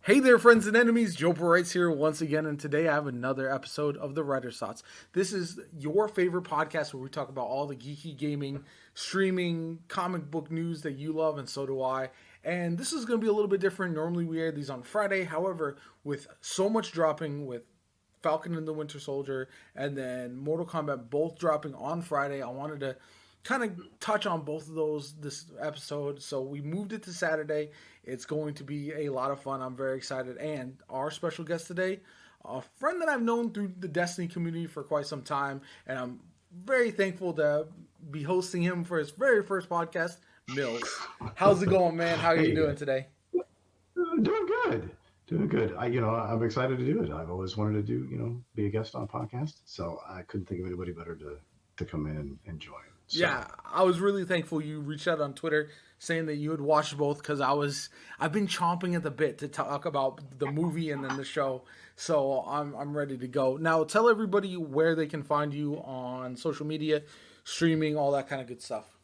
Hey there, friends and enemies. JoPaWrites here once again, and today I have another episode of the Writer's Thoughts. This is your favorite podcast where we talk about all the geeky gaming, streaming, comic book news that you love, and so do I. And this is going to be a little bit different. Normally we air these on Friday. However, with so much dropping with Falcon and the Winter Soldier and then Mortal Kombat both dropping on Friday, I wanted to kind of touch on both of those this episode. So we moved it to Saturday. It's going to be a lot of fun. I'm very excited. And our special guest today, a friend that I've known through the Destiny community for quite some time, and I'm very thankful to be hosting him for his very first podcast, Mills. How's it going, man? How are you doing today? Doing good. Doing good. I'm excited to do it. I've always wanted to do, be a guest on a podcast. So I couldn't think of anybody better to come in and join. So. Yeah, I was really thankful you reached out on Twitter saying that you had watched both because I've been chomping at the bit to talk about the movie and then the show. So I'm ready to go. Now tell everybody where they can find you on social media, streaming, all that kind of good stuff.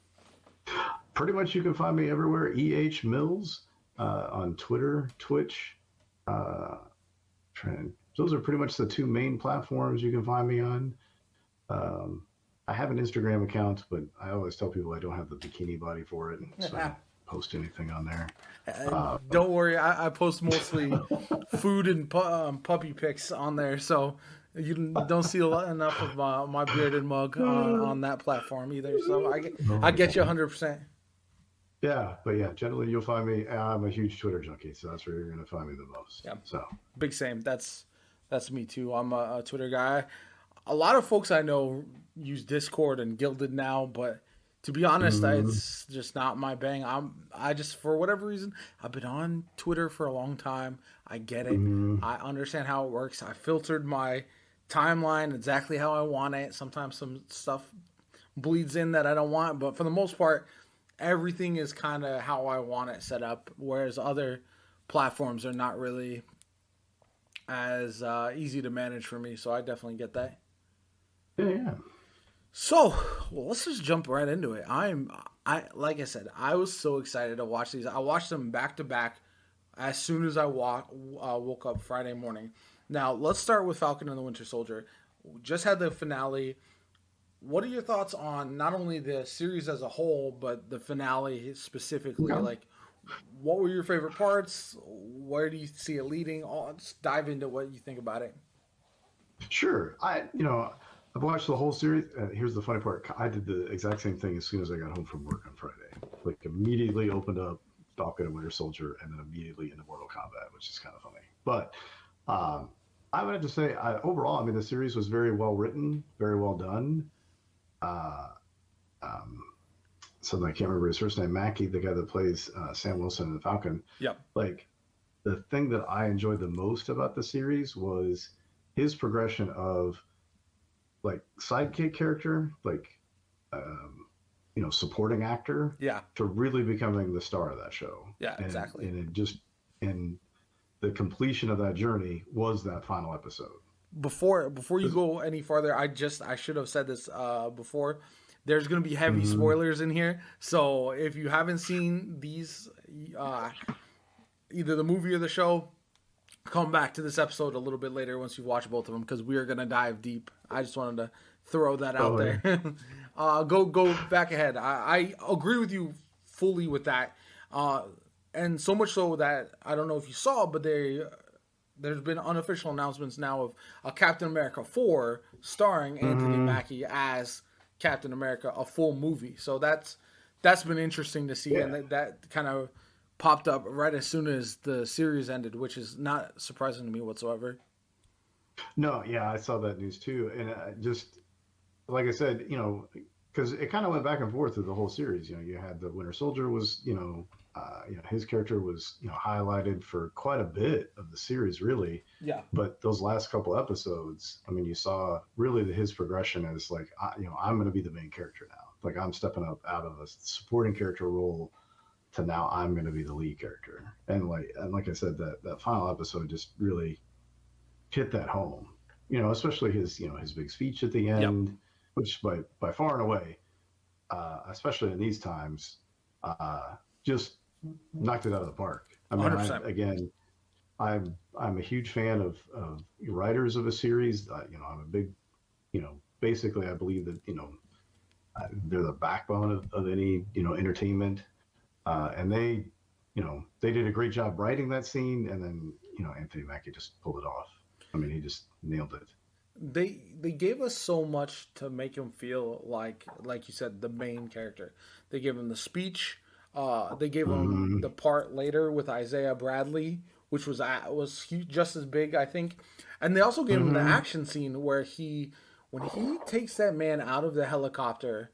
Pretty much you can find me everywhere. Ehmills on Twitter, Twitch. Those are pretty much the two main platforms you can find me on. I have an Instagram account, but I always tell people I don't have the bikini body for it, so I don't post anything on there. Don't worry, I post mostly food and puppy pics on there, so you don't see enough of my bearded mug on that platform either. So I get you 100%. Yeah, but yeah, generally you'll find me. I'm a huge Twitter junkie, so that's where you're going to find me the most. Yeah, so big same. That's me too. I'm a Twitter guy. A lot of folks I know use Discord and Gilded now, but to be honest, it's just not my bang. I just, for whatever reason, I've been on Twitter for a long time. I get it. I understand how it works. I filtered my timeline exactly how I want it. Sometimes some stuff bleeds in that I don't want, but for the most part, everything is kind of how I want it set up, whereas other platforms are not really as easy to manage for me, so I definitely get that. Yeah. So, well, let's just jump right into it. Like I said, I was so excited to watch these. I watched them back to back as soon as I woke up Friday morning. Now, let's start with Falcon and the Winter Soldier. We just had the finale. What are your thoughts on not only the series as a whole, but the finale specifically? Okay. Like, what were your favorite parts? Where do you see it leading? Just dive into what you think about it. Sure. I've watched the whole series. Here's the funny part. I did the exact same thing as soon as I got home from work on Friday. Like immediately opened up Falcon and Winter Soldier and then immediately into Mortal Kombat, which is kind of funny. But I would have to say, overall, the series was very well written, very well done. So I can't remember his first name, Mackie, the guy that plays Sam Wilson in the Falcon. Yep. Like the thing that I enjoyed the most about the series was his progression of like sidekick character, like supporting actor, to really becoming the star of that show. Yeah, exactly. And the completion of that journey was that final episode. Before you go any farther, I should have said this before. There's going to be heavy spoilers in here, so if you haven't seen these, either the movie or the show, come back to this episode a little bit later once you watch both of them, because we are going to dive deep. I just wanted to throw that out there. Go back ahead. I agree with you fully with that, and so much so that I don't know if you saw, but there's been unofficial announcements now of a Captain America 4 starring Anthony Mackie as Captain America, a full movie. So that's been interesting to see, and that kind of popped up right as soon as the series ended, which is not surprising to me whatsoever. No, yeah, I saw that news too, and just like I said, because it kind of went back and forth through the whole series. You had the Winter Soldier was, his character was, highlighted for quite a bit of the series, really. Yeah. But those last couple episodes, you saw really his progression as like, I'm going to be the main character now. Like I'm stepping up out of a supporting character role to now I'm going to be the lead character. And like I said, that final episode just really hit that home. Especially his big speech at the end, which by far and away, especially in these times, just knocked it out of the park. 100%. Again, I'm a huge fan of writers of a series. I'm a big, basically I believe that they're the backbone of any entertainment, and they did a great job writing that scene, and then Anthony Mackie just pulled it off. I mean, he just nailed it. They gave us so much to make him feel like you said, the main character. They gave him the speech. They gave him Mm-hmm. the part later with Isaiah Bradley, which was just as big, I think. And they also gave him the Mm-hmm. action scene where when he takes that man out of the helicopter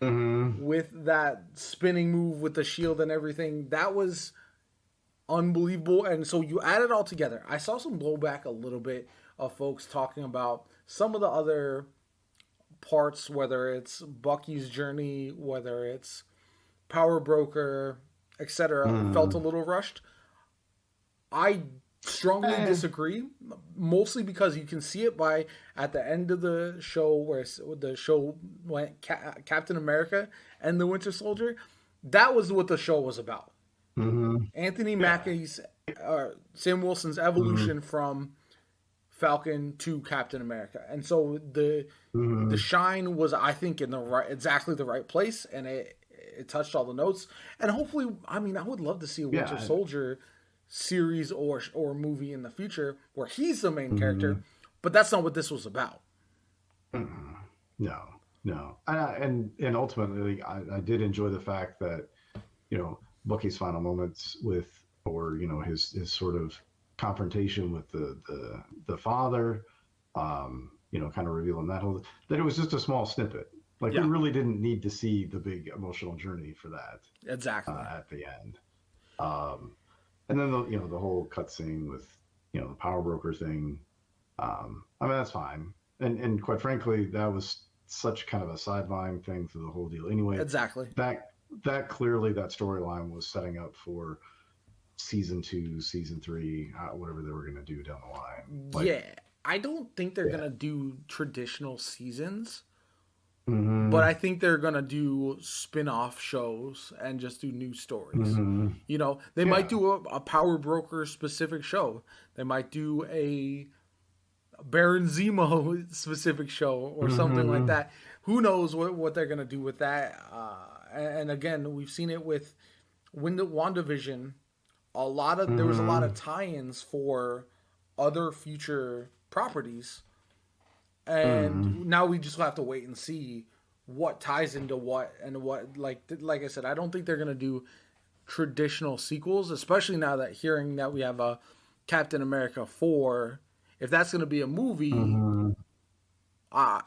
Mm-hmm. with that spinning move with the shield and everything. That was unbelievable. And so you add it all together. I saw some blowback a little bit of folks talking about some of the other parts, whether it's Bucky's journey, whether it's Power Broker, etc., felt a Mm-hmm. little rushed. I strongly Eh. disagree, mostly because you can see it by at the end of the show where the show went Captain America and the Winter Soldier. That was what the show was about. Mm-hmm. Anthony Yeah. Mackie's, Sam Wilson's Mm-hmm. evolution from Falcon to Captain America, and so the Mm-hmm. shine was, I think, in the right, exactly the right place, and it touched all the notes. And hopefully, I mean, I would love to see a Winter Yeah. Soldier series or movie in the future where he's the main Mm-hmm. character, but that's not what this was about. Mm-mm. No, no, and ultimately, I did enjoy the fact that Bucky's final moments with, or his sort of confrontation with the father, kind of revealing that it was just a small snippet. Like we Yeah, really didn't need to see the big emotional journey for that exactly. at the end. Um, and then the whole cutscene with the power broker thing. I mean that's fine, and quite frankly, that was such kind of a sideline thing to the whole deal. Anyway, Exactly. that clearly that storyline was setting up for season 2, season 3, whatever they were going to do down the line. Like, Yeah, I don't think they're yeah, gonna do traditional seasons, but mm-hmm, I think they're gonna do spin-off shows and just do new stories. mm-hmm, They might yeah, do a Power Broker specific show. They might do a Baron Zemo specific show or something like mm-hmm, that. Who knows what they're gonna do with that? And again, we've seen it with WandaVision. There was a lot mm-hmm, of tie-ins for other future properties, and mm-hmm, now we just have to wait and see what ties into what and what. Like I said, I don't think they're gonna do traditional sequels, especially now that hearing that we have a Captain America 4. If that's gonna be a movie, mm-hmm. uh,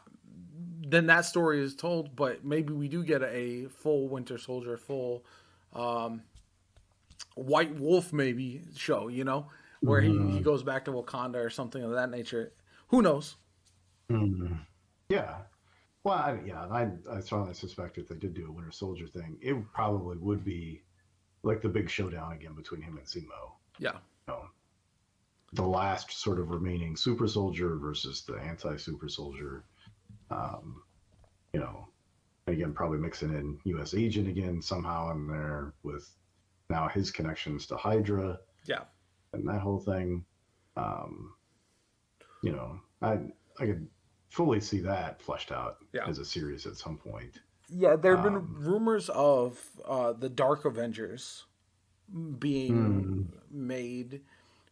then that story is told. But maybe we do get a full Winter Soldier, full um, White Wolf maybe show, where he Mm-hmm. goes back to Wakanda or something of that nature. Who knows? Mm-hmm. Yeah. Well, I strongly suspect if they did do a Winter Soldier thing, it probably would be like the big showdown again between him and Zemo. Yeah, You know, the last sort of remaining super soldier versus the anti super soldier. Um, you know, and again, probably mixing in U.S. agent again somehow in there with now his connections to Hydra yeah, and that whole thing. Um, I could fully see that fleshed out yeah. as a series at some point. Yeah, there have been Um, rumors of the Dark Avengers being mm, made.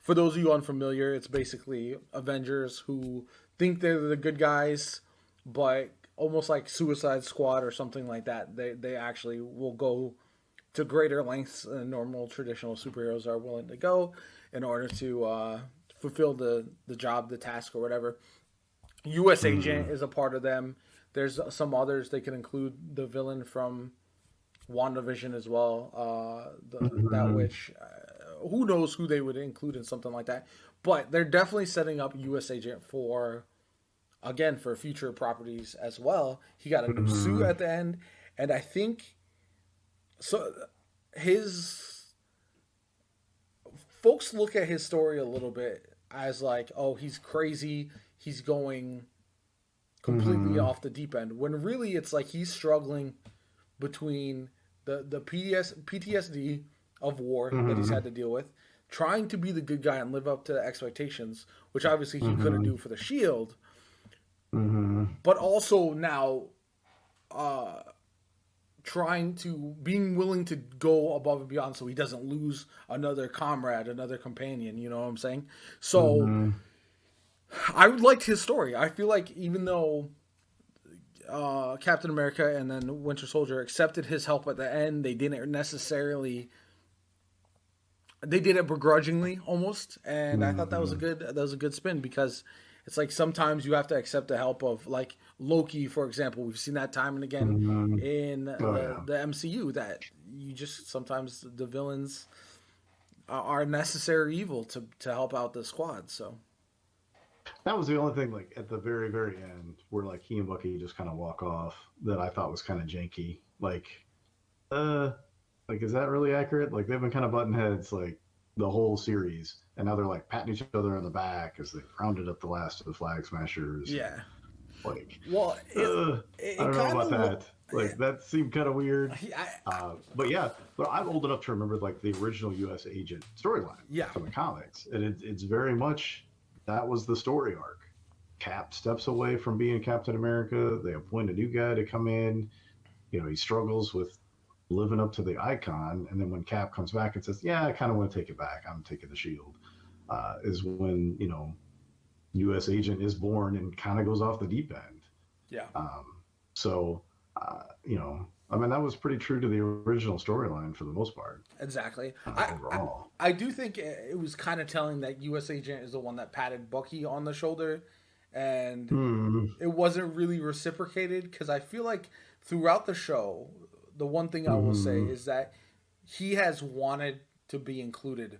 For those of you unfamiliar, it's basically Avengers who think they're the good guys, but almost like Suicide Squad or something like that. They actually will go to greater lengths than normal traditional superheroes are willing to go in order to fulfill the job, the task, or whatever. U.S. Agent mm, is a part of them. There's some others. They can include the villain from WandaVision as well. That mm, witch. Who knows who they would include in something like that? But they're definitely setting up U.S. Agent for, again, for future properties as well. He got a new suit mm, at the end, and I think so. His folks look at his story a little bit as like, oh, he's crazy. He's going completely mm, off the deep end. When really it's like he's struggling between the PTSD of war that he's mm, had to deal with, trying to be the good guy and live up to the expectations, which obviously he couldn't do for the Shield, but also now being willing to go above and beyond so he doesn't lose another comrade, another companion, you know what I'm saying? So I liked his story. I feel like even though Captain America and then Winter Soldier accepted his help at the end, they didn't necessarily, they did it begrudgingly almost, and I thought that was a good spin, because it's like sometimes you have to accept the help of, like, Loki, for example. We've seen that time and again in the MCU, that you just sometimes the villains are necessary evil to help out the squad. So that was the only thing, like at the very, very end, where like he and Bucky just kind of walk off, that I thought was kind of janky. Like, is that really accurate? Like, they've been kind of butting heads like the whole series, and now they're like patting each other on the back as they rounded up the last of the Flag Smashers. Yeah. Like, well, I don't know about that. Like, that seemed kind of weird. But I'm old enough to remember like the original U.S. Agent storyline from the comics, and it's very much that was the story arc. Cap steps away from being Captain America. They appoint a new guy to come in. You know, he struggles with living up to the icon, and then when Cap comes back and says, "Yeah, I kind of want to take it back. I'm taking the shield," is when, you know, U.S. Agent is born and kind of goes off the deep end. Yeah. You know, I mean, that was pretty true to the original storyline for the most part. Exactly. Overall, I do think it was kind of telling that U.S. Agent is the one that patted Bucky on the shoulder, and it wasn't really reciprocated, because I feel like throughout the show, the one thing I will say is that he has wanted to be included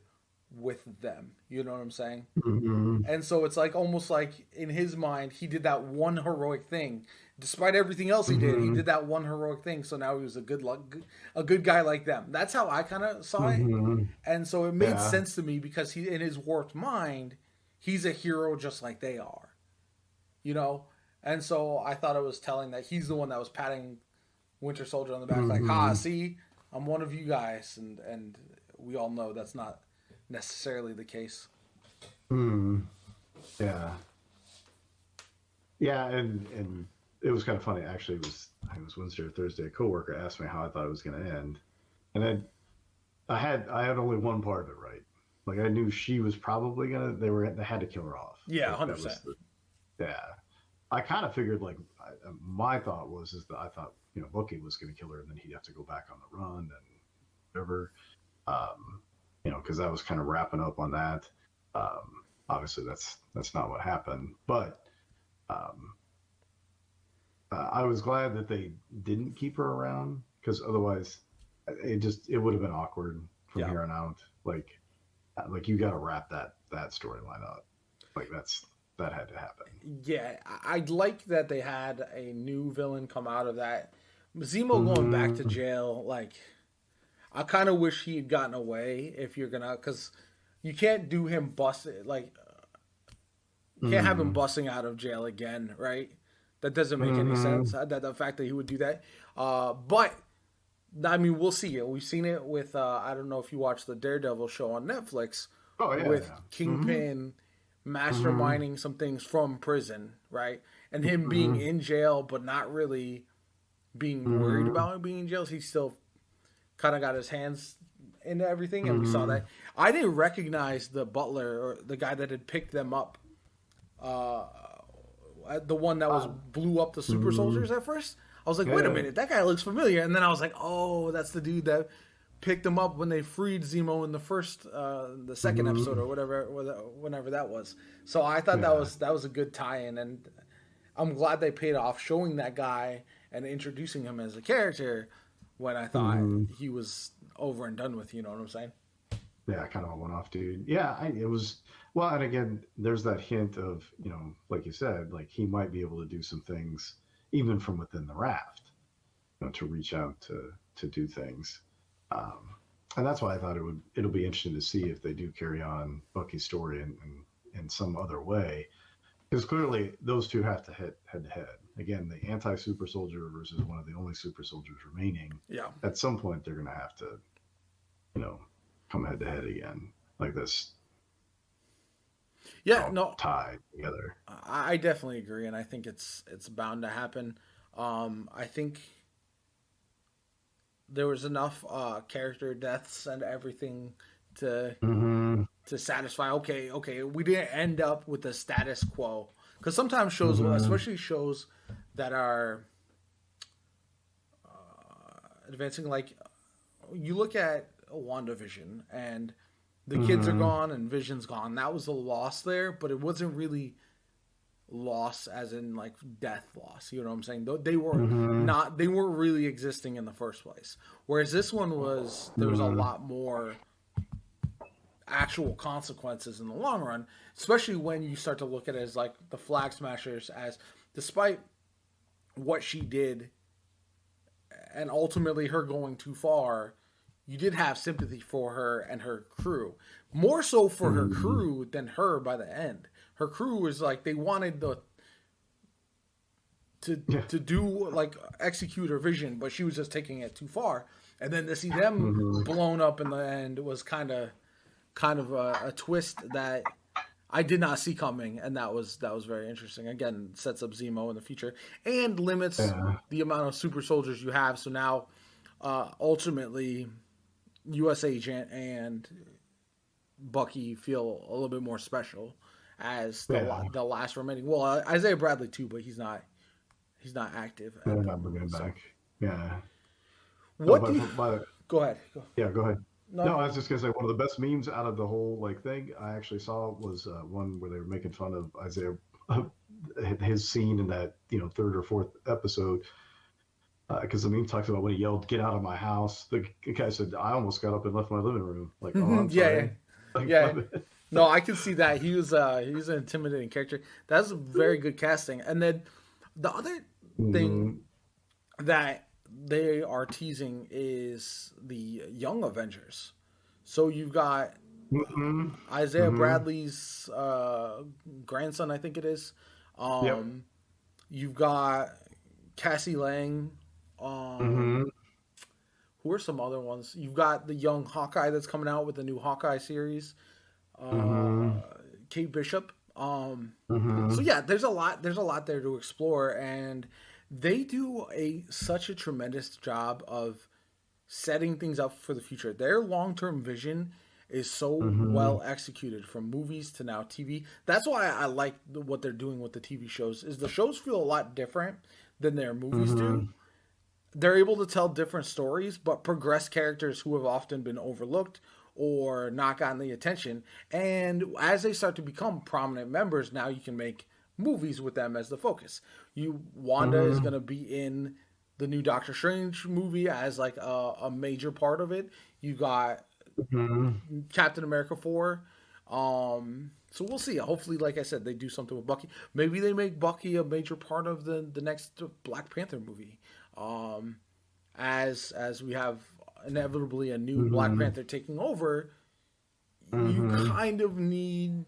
with them. You know what I'm saying? And so it's like almost like in his mind, he did that one heroic thing. Despite everything else he did that one heroic thing. So now he was a good guy like them. That's how I kind of saw it. And so it made sense to me, because he, in his warped mind, he's a hero just like they are. You know? And so I thought it was telling that he's the one that was patting Winter Soldier on the back, like, see, I'm one of you guys, and we all know that's not necessarily the case. Yeah, and it was kind of funny. Actually, it was Wednesday or Thursday. A coworker asked me how I thought it was going to end, and then I had only one part of it right. Like, I knew she was probably they had to kill her off. Yeah, like, 100%. I kind of figured, like, my thought is that I thought, you know, Bucky was going to kill her, and then he'd have to go back on the run and whatever. You know, because that was kind of wrapping up on that. Obviously, that's not what happened, but I was glad that they didn't keep her around, because otherwise, it would have been awkward from here on out. Like you got to wrap that storyline up. Like, that had to happen. Yeah, I'd like that they had a new villain come out of that. Zemo going back to jail, like, I kind of wish he had gotten away, if you're gonna, because you can't do him like, you can't have him busting out of jail again, right? That doesn't make any sense. That the fact that he would do that, but I mean, we'll see it. We've seen it with I don't know if you watched the Daredevil show on Netflix. With Kingpin masterminding some things from prison, right? And him being in jail, but not really being worried about him being in jail. He still kind of got his hands into everything, and we saw that. I didn't recognize the butler, or the guy that had picked them up, the one that blew up the super soldiers at first. I was like, wait a minute, that guy looks familiar. And then I was like, oh, that's the dude that picked them up when they freed Zemo in the second episode, or whenever that was. So I thought that was a good tie-in, and I'm glad they paid off showing that guy and introducing him as a character when I thought he was over and done with. You know what I'm saying? Yeah, kind of a one-off dude. Yeah, it was. Well, and again, there's that hint of, you know, like you said, like, he might be able to do some things even from within the raft, you know, to reach out to do things. And that's why I thought it'll be interesting to see if they do carry on Bucky's story in some other way, because clearly those two have to head to head. Again, the anti-super soldier versus one of the only super soldiers remaining. Yeah. At some point, they're going to have to, you know, come head to head again. like this Yeah, all no, tied together. I definitely agree, and I think it's bound to happen. I think there was enough character deaths and everything to Mm-hmm. to satisfy. Okay, okay, we didn't end up with the status quo because sometimes shows, Mm-hmm. especially shows that are advancing, like you look at WandaVision and the kids are Mm-hmm. gone and Vision's gone. That was a loss there, but it wasn't really loss as in like death loss. You know what I'm saying? They were Mm-hmm. not. They weren't really existing in the first place. Whereas this one was. There was a Mm-hmm. lot more actual consequences in the long run, especially when you start to look at it as like the Flag Smashers, as despite what she did and ultimately her going too far, you did have sympathy for her and her crew. More so for her Mm-hmm. crew than her by the end. Her crew was like they wanted the to Yeah. to do like execute her vision, but she was just taking it too far. And then to see them Mm-hmm. blown up in the end was kind of a twist that I did not see coming, and that was very interesting. Again, sets up Zemo in the future and limits Yeah. the amount of super soldiers you have. So now, ultimately, U.S. Agent and Bucky feel a little bit more special as Yeah. the last remaining. Well, Isaiah Bradley too, but he's not active They're at the not bringing moment. it So, back. Yeah. No, what do but you? by Go ahead. Go. yeah, go ahead. No, No, no, I no. was just gonna say one of the best memes out of the whole like thing I actually saw was one where they were making fun of Isaiah, his scene in that third or fourth episode, because the meme talks about when he yelled "Get out of my house." The guy said, "I almost got up and left my living room." Like, oh, I'm Yeah, yeah, sorry. Like, yeah. No, I can see that he was an intimidating character. That's a very good casting. And then the other thing mm-hmm. that they are teasing is the Young Avengers. So you've got Mm-hmm. Isaiah Mm-hmm. Bradley's grandson, I think it is. Yep. Um, you've got Cassie Lang. Um, Mm-hmm. who are some other ones? You've got the young Hawkeye that's coming out with the new Hawkeye series. Mm-hmm. Uh, Kate Bishop. So Mm-hmm. yeah, there's a lot. There's a lot there to explore, and they do such a tremendous job of setting things up for the future. Their long term vision is so Mm-hmm. well executed from movies to now TV. That's why I like what they're doing with the TV shows. Is the shows feel a lot different than their movies do. Mm-hmm. They're able to tell different stories, but progress characters who have often been overlooked or not gotten the attention. And as they start to become prominent members, now you can make movies with them as the focus. Wanda is Mm-hmm. going to be in the new Doctor Strange movie as like a major part of it. You got Mm-hmm. Captain America 4. So we'll see. Hopefully, like I said, they do something with Bucky. Maybe they make Bucky a major part of the next Black Panther movie. Um, as we have inevitably a new Black Mm-hmm. Panther taking over, you Mm-hmm. kind of need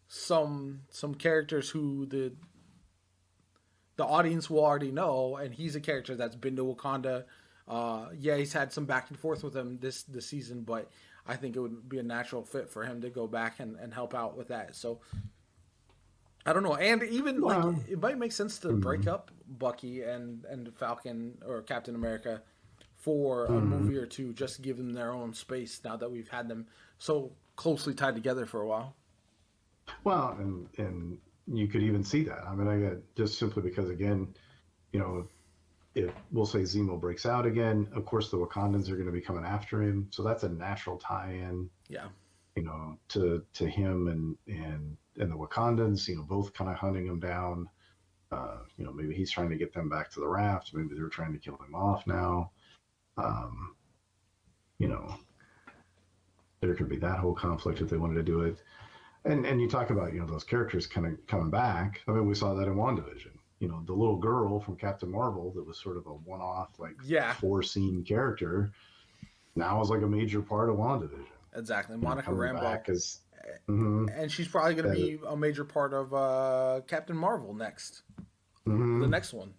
some characters who the audience will already know, and he's a character that's been to Wakanda. Yeah, he's had some back and forth with him this season, but I think it would be a natural fit for him to go back and help out with that. So I don't know, and even like Well, it might make sense to break mm-hmm. up Bucky and Falcon or Captain America for a Mm-hmm. movie or two, just to give them their own space now that we've had them so closely tied together for a while. Well, and you could even see that. I mean, I get just simply because again, you know, if we'll say Zemo breaks out again, of course the Wakandans are going to be coming after him, so that's a natural tie-in, Yeah. to him and the Wakandans, both kind of hunting him down. Maybe he's trying to get them back to the raft. Maybe they're trying to kill him off now. Um, you know, there could be that whole conflict if they wanted to do it. And you talk about those characters kind of coming back. I mean, we saw that in WandaVision. The little girl from Captain Marvel that was sort of a one-off, like Yeah, four-scene character, now is like a major part of WandaVision. exactly. Monica Coming Rambeau. back as mm-hmm, And she's probably going to uh, be a major part of Captain Marvel next, the mm-hmm, next one.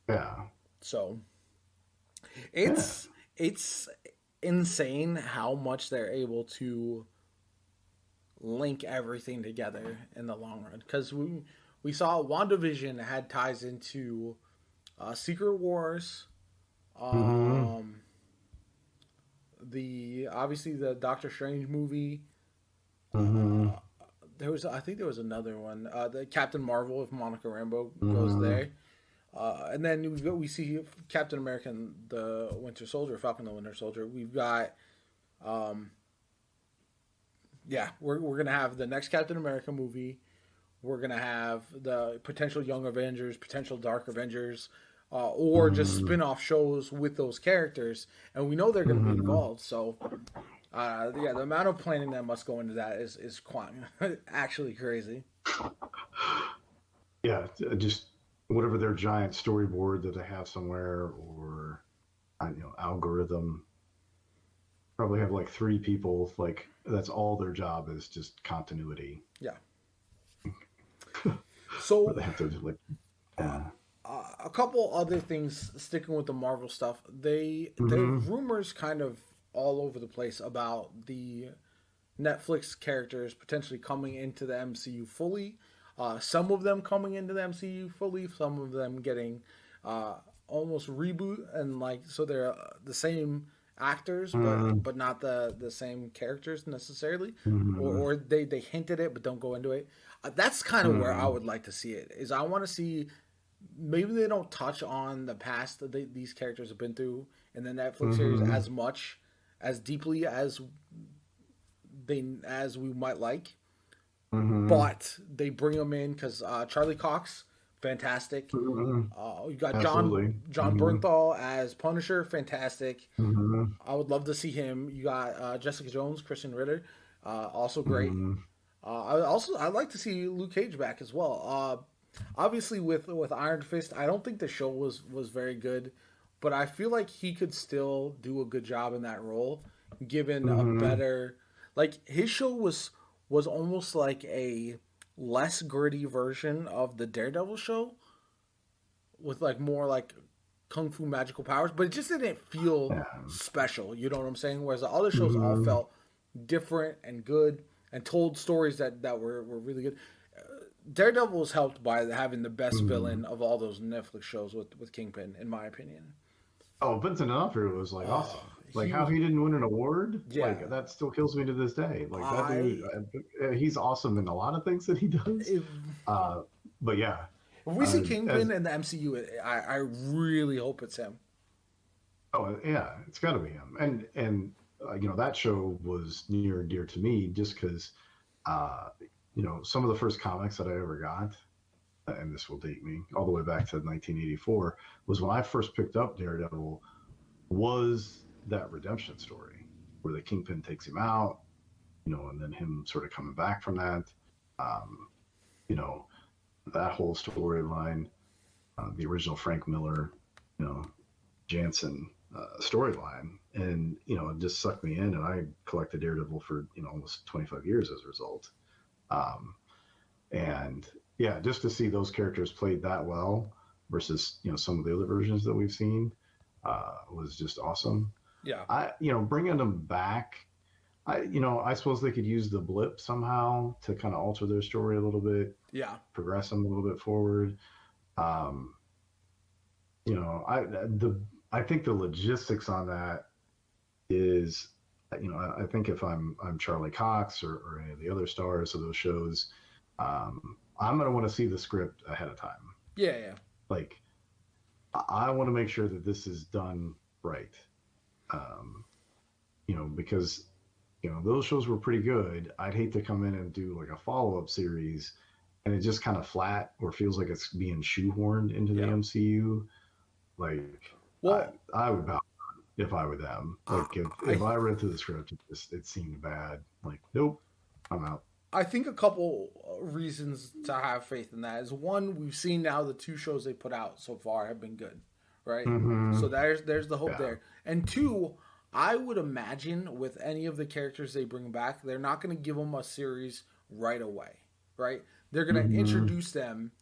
yeah, So yeah, it's insane how much they're able to link everything together in the long run. Because we saw WandaVision had ties into Secret Wars, obviously the Doctor Strange movie. I think there was another one, the Captain Marvel, if Monica Rambeau goes there. And then we see Captain America and the Winter Soldier, Falcon the Winter Soldier. We've got, we're going to have the next Captain America movie. We're going to have the potential Young Avengers, potential Dark Avengers, or just spin-off shows with those characters. And we know they're going to be involved. So, the amount of planning that must go into that is quite actually crazy. Yeah, just whatever their giant storyboard that they have somewhere, or algorithm. Probably have like 3 people. Like that's all their job is, just continuity. Yeah. So they have to do like. A couple other things sticking with the Marvel stuff. There rumors kind of all over the place about the Netflix characters potentially coming into the MCU fully. Some of them coming into the MCU fully. Some of them getting almost reboot, and so they're the same actors, but not the same characters necessarily. Or they hinted it but don't go into it. That's kind of where I would like to see it. Is I want to see. Maybe they don't touch on the past that these characters have been through in the Netflix series as deeply as we might like, but they bring them in because Charlie Cox, fantastic. You got John Bernthal as Punisher, fantastic. I would love to see him. You got Jessica Jones, Christian Ritter, also great. I'd like to see Luke Cage back as well. Obviously, with Iron Fist, I don't think the show was very good, but I feel like he could still do a good job in that role, given a better. His show was almost like a less gritty version of the Daredevil show, with more kung fu magical powers, but it just didn't feel special. You know what I'm saying? Whereas the other shows all felt different and good and told stories that were really good. Daredevil was helped by having the best villain of all those Netflix shows with Kingpin, in my opinion. Oh, Vincent D'Onofrio was awesome. How he didn't win an award, that still kills me to this day. That dude, he's awesome in a lot of things that he does. But yeah, if we see Kingpin in the MCU, I really hope it's him. Oh yeah, it's got to be him. And that show was near and dear to me just because. Some of the first comics that I ever got, and this will date me all the way back to 1984, was when I first picked up Daredevil, was that redemption story where the Kingpin takes him out, and then him sort of coming back from that, that whole storyline, the original Frank Miller, Jansen storyline, and, it just sucked me in, and I collected Daredevil for, almost 25 years as a result. And yeah, just to see those characters played that well versus some of the other versions that we've seen was just awesome. Yeah, bringing them back, I suppose they could use the blip somehow to kind of alter their story a little bit. Yeah, progress them a little bit forward. I think the logistics on that is. I think if I'm Charlie Cox or any of the other stars of those shows, I'm going to want to see the script ahead of time. Yeah. I want to make sure that this is done right. Because, those shows were pretty good. I'd hate to come in and do a follow-up series and it just kind of flat or feels like it's being shoehorned into the MCU. I would bow if I were them. If I read through the script, it seemed bad. Nope, I'm out. I think a couple reasons to have faith in that is, one, we've seen now the 2 shows they put out so far have been good, right? So there's the hope there. And 2, I would imagine with any of the characters they bring back, they're not going to give them a series right away, right? They're going to introduce them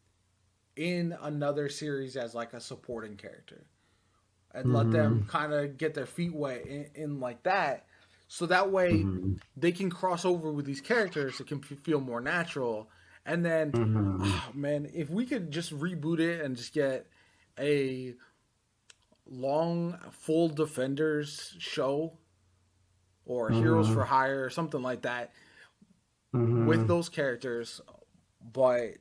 in another series as a supporting character. And let them kind of get their feet wet in like that. So that way Mm-hmm. they can cross over with these characters. It can feel more natural. And then, Mm-hmm. oh, man, if we could just reboot it and just get a long full Defenders show or Heroes Mm-hmm. for Hire or something like that with Mm-hmm. those characters, but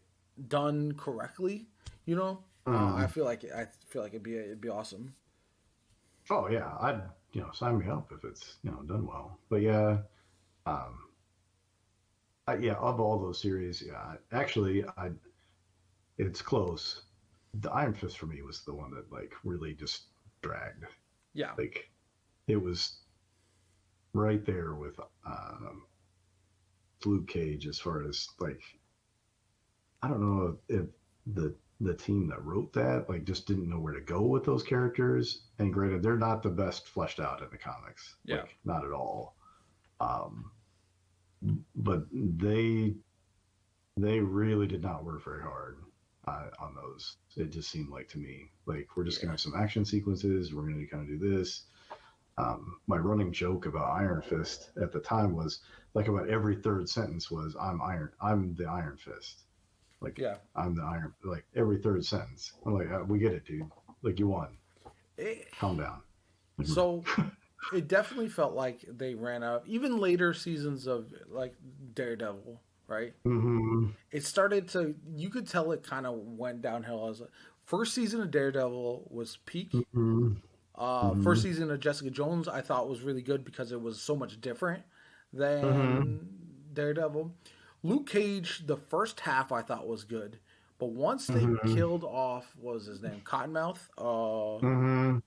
done correctly, you know, Mm-hmm. I feel like it'd be awesome. Oh yeah, I'd sign me up if it's done well. But yeah, um, yeah, of all those series, yeah, actually, it's close. The Iron Fist for me was the one that like really just dragged. Yeah, Like it was right there with Luke Cage as far as like I don't know if the team that wrote that like just didn't know where to go with those characters. And granted, they're not the best fleshed out in the comics, yeah, like not at all. Um, but they really did not work very hard on those. It just seemed like to me like we're just gonna yeah, have some action sequences. We're gonna kind of do this. My running joke about Iron Fist at the time was like about every third sentence was I'm the Iron Fist, like yeah. I'm the Iron, like every third sentence. I'm like, we get it, dude. Like you won. It, Calm down. Like, so it definitely felt like they ran out. Even later seasons of like Daredevil, right? mm-hmm, It started to. You could tell it kind of went downhill. As first season of Daredevil was peak. mm-hmm, mm-hmm, First season of Jessica Jones, I thought was really good because it was so much different mm-hmm, than Daredevil. Luke Cage, the first half I thought was good, but once they mm-hmm, killed off, what was his name, Cottonmouth? mm-hmm.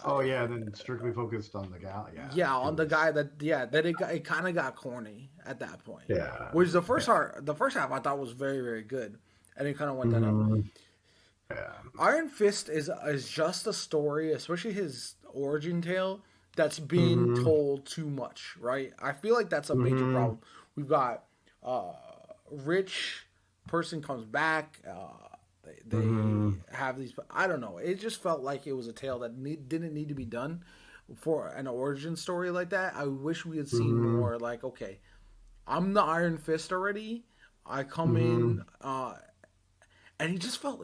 Oh yeah, then strictly focused on the gal. Yeah, Yeah, it on the was. guy that that it kind of got corny at that point. Yeah, Which yeah. the first half I thought was very very good, and it kind of went downhill. Mm-hmm, yeah. Iron Fist is just a story, especially his origin tale, that's been Mm-hmm, told too much, right? I feel like that's a major mm-hmm, problem. We've got rich person comes back. mm-hmm. They have these. I don't know. It just felt like it was a tale that didn't need to be done for an origin story like that. I wish we had seen Mm-hmm. more. Like, okay, I'm the Iron Fist already. I come Mm-hmm. in, and he just felt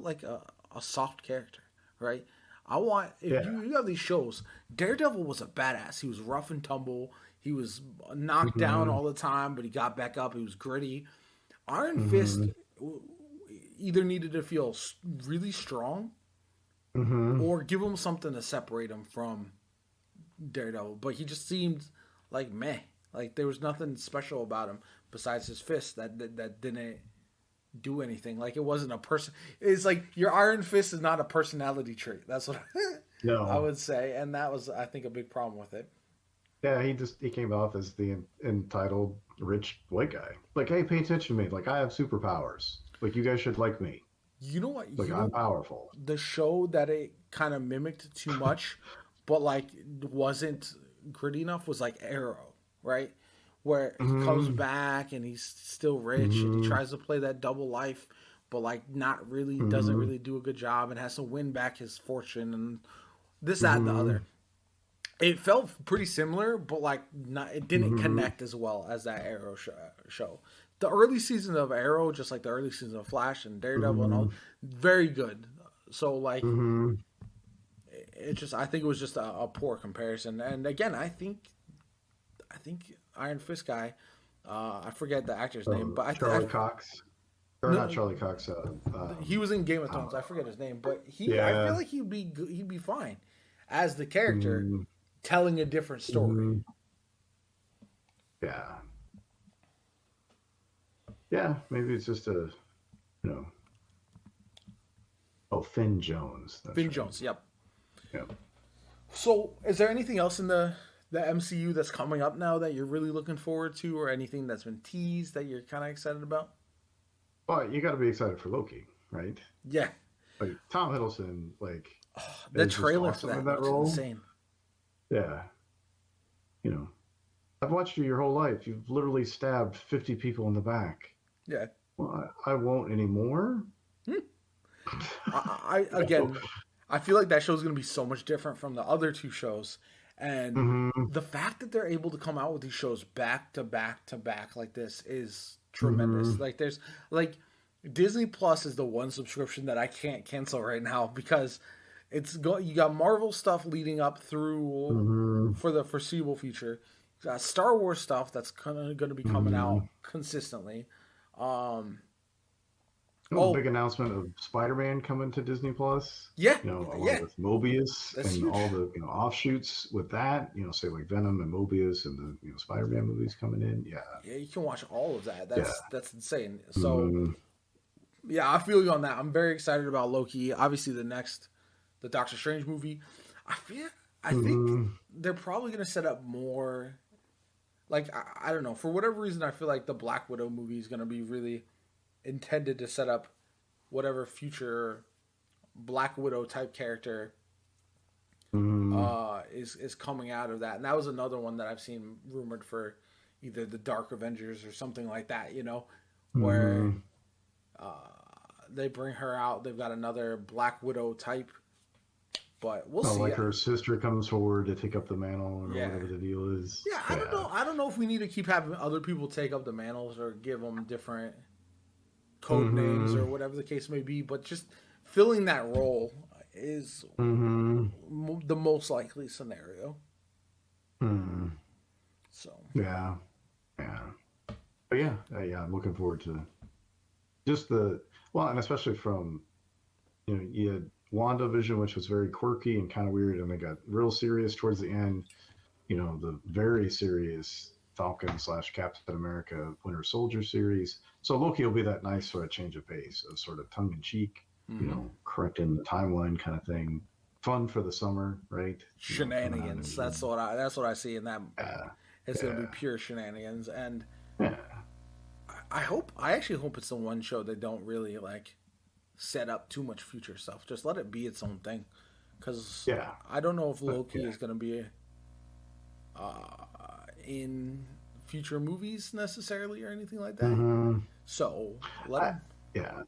like a soft character, right? I want if Yeah. you have these shows, Daredevil was a badass. He was rough and tumble. He was knocked down Mm-hmm. all the time, but he got back up. He was gritty. Iron Mm-hmm. Fist either needed to feel really strong Mm-hmm. or give him something to separate him from Daredevil. But he just seemed like meh. Like there was nothing special about him besides his fist that didn't do anything. Like it wasn't a person. It's like your Iron Fist is not a personality trait. That's what I No. would say, and that was I think a big problem with it. Yeah, he came off as the entitled rich white guy. Like, hey, pay attention to me. Like, I have superpowers. Like, you guys should like me. You know what? Like, You I'm know powerful. the show that it kind of mimicked too much, but like wasn't gritty enough was like Arrow, right? Where he comes Mm-hmm. back and he's still rich and he Mm-hmm. tries to play that double life, but like not really doesn't Mm-hmm. really do a good job and has to win back his fortune and this that and the Mm-hmm. other. It felt pretty similar, but like not, it didn't Mm-hmm. connect as well as that Arrow show. The early season of Arrow, just like the early season of Flash and Daredevil and all, Mm-hmm. very good. So like Mm-hmm. it just I think it was just a poor comparison. And again, I think Iron Fist guy, I forget the actor's name, but Charlie Cox. Or not no, Charlie Cox. he was in Game of Uh, Thrones. I forget his name, but I feel yeah. like he'd be fine as the character Mm-hmm. telling a different story. Mm-hmm. Yeah. Yeah. Maybe it's just you know, oh, Finn Jones. That's Finn right. Jones, yep. Yeah. So, is there anything else in the MCU that's coming up now that you're really looking forward to, or anything that's been teased that you're kind of excited about? But you got to be excited for Loki, right? Yeah, Like Tom Hiddleston, like the is just trailer for awesome in that that looks role. insane. Yeah, you know, I've watched you your whole life. You've literally stabbed 50 people in the back. Yeah. Well, I won't anymore. Hmm. I again, I feel like that show's gonna be so much different from the other two shows, And Mm-hmm. the fact that they're able to come out with these shows back to back to back like this is tremendous. Mm-hmm. Like there's like Disney Plus is the one subscription that I can't cancel right now because you got Marvel stuff leading up through Mm-hmm. for the foreseeable future. You got Star Wars stuff that's kind of going to be coming Mm-hmm. out consistently. Um, Oh, the oh big announcement of Spider-Man coming to Disney Plus. yeah, Along yeah, with Mobius that's and huge. all the offshoots with that. Say like Venom and Mobius and the Spider-Man movies coming in. Yeah, Yeah, you can watch all of that. yeah. That's insane. So Mm-hmm. yeah, I feel you on that. I'm very excited about Loki. Obviously, the Doctor Strange movie. I feel, I think Mm-hmm. they're probably going to set up more. Like I don't know, for whatever reason, I feel like the Black Widow movie is going to be really intended to set up whatever future Black Widow type character Mm-hmm. is coming out of that. And that was another one that I've seen rumored for either the Dark Avengers or something like that. Where Mm-hmm. they bring her out. They've got another Black Widow type, but we'll see. Like her sister comes forward to take up the mantle or Yeah, whatever the deal is. yeah. I don't Yeah. know. I don't know if we need to keep having other people take up the mantles or give them different code names Mm-hmm. or whatever the case may be. But just filling that role is Mm-hmm. the most likely scenario. Mm-hmm. So Yeah. Yeah. But yeah, I'm looking forward to just and especially from, you had WandaVision, which was very quirky and kind of weird, and they got real serious towards the end. The very serious Falcon / Captain America Winter Soldier series. So Loki will be that nice sort of change of pace of sort of tongue in cheek, correcting the timeline kind of thing. Fun for the summer, right? shenanigans. That's what I see in that. Yeah. It's going to be Yeah. pure shenanigans, and Yeah. I actually hope it's the one show they don't really like set up too much future stuff. Just let it be its own thing, because Yeah. I don't know if Loki Yeah. is going to be in future movies necessarily or anything like that. Mm-hmm. So let him. Yeah.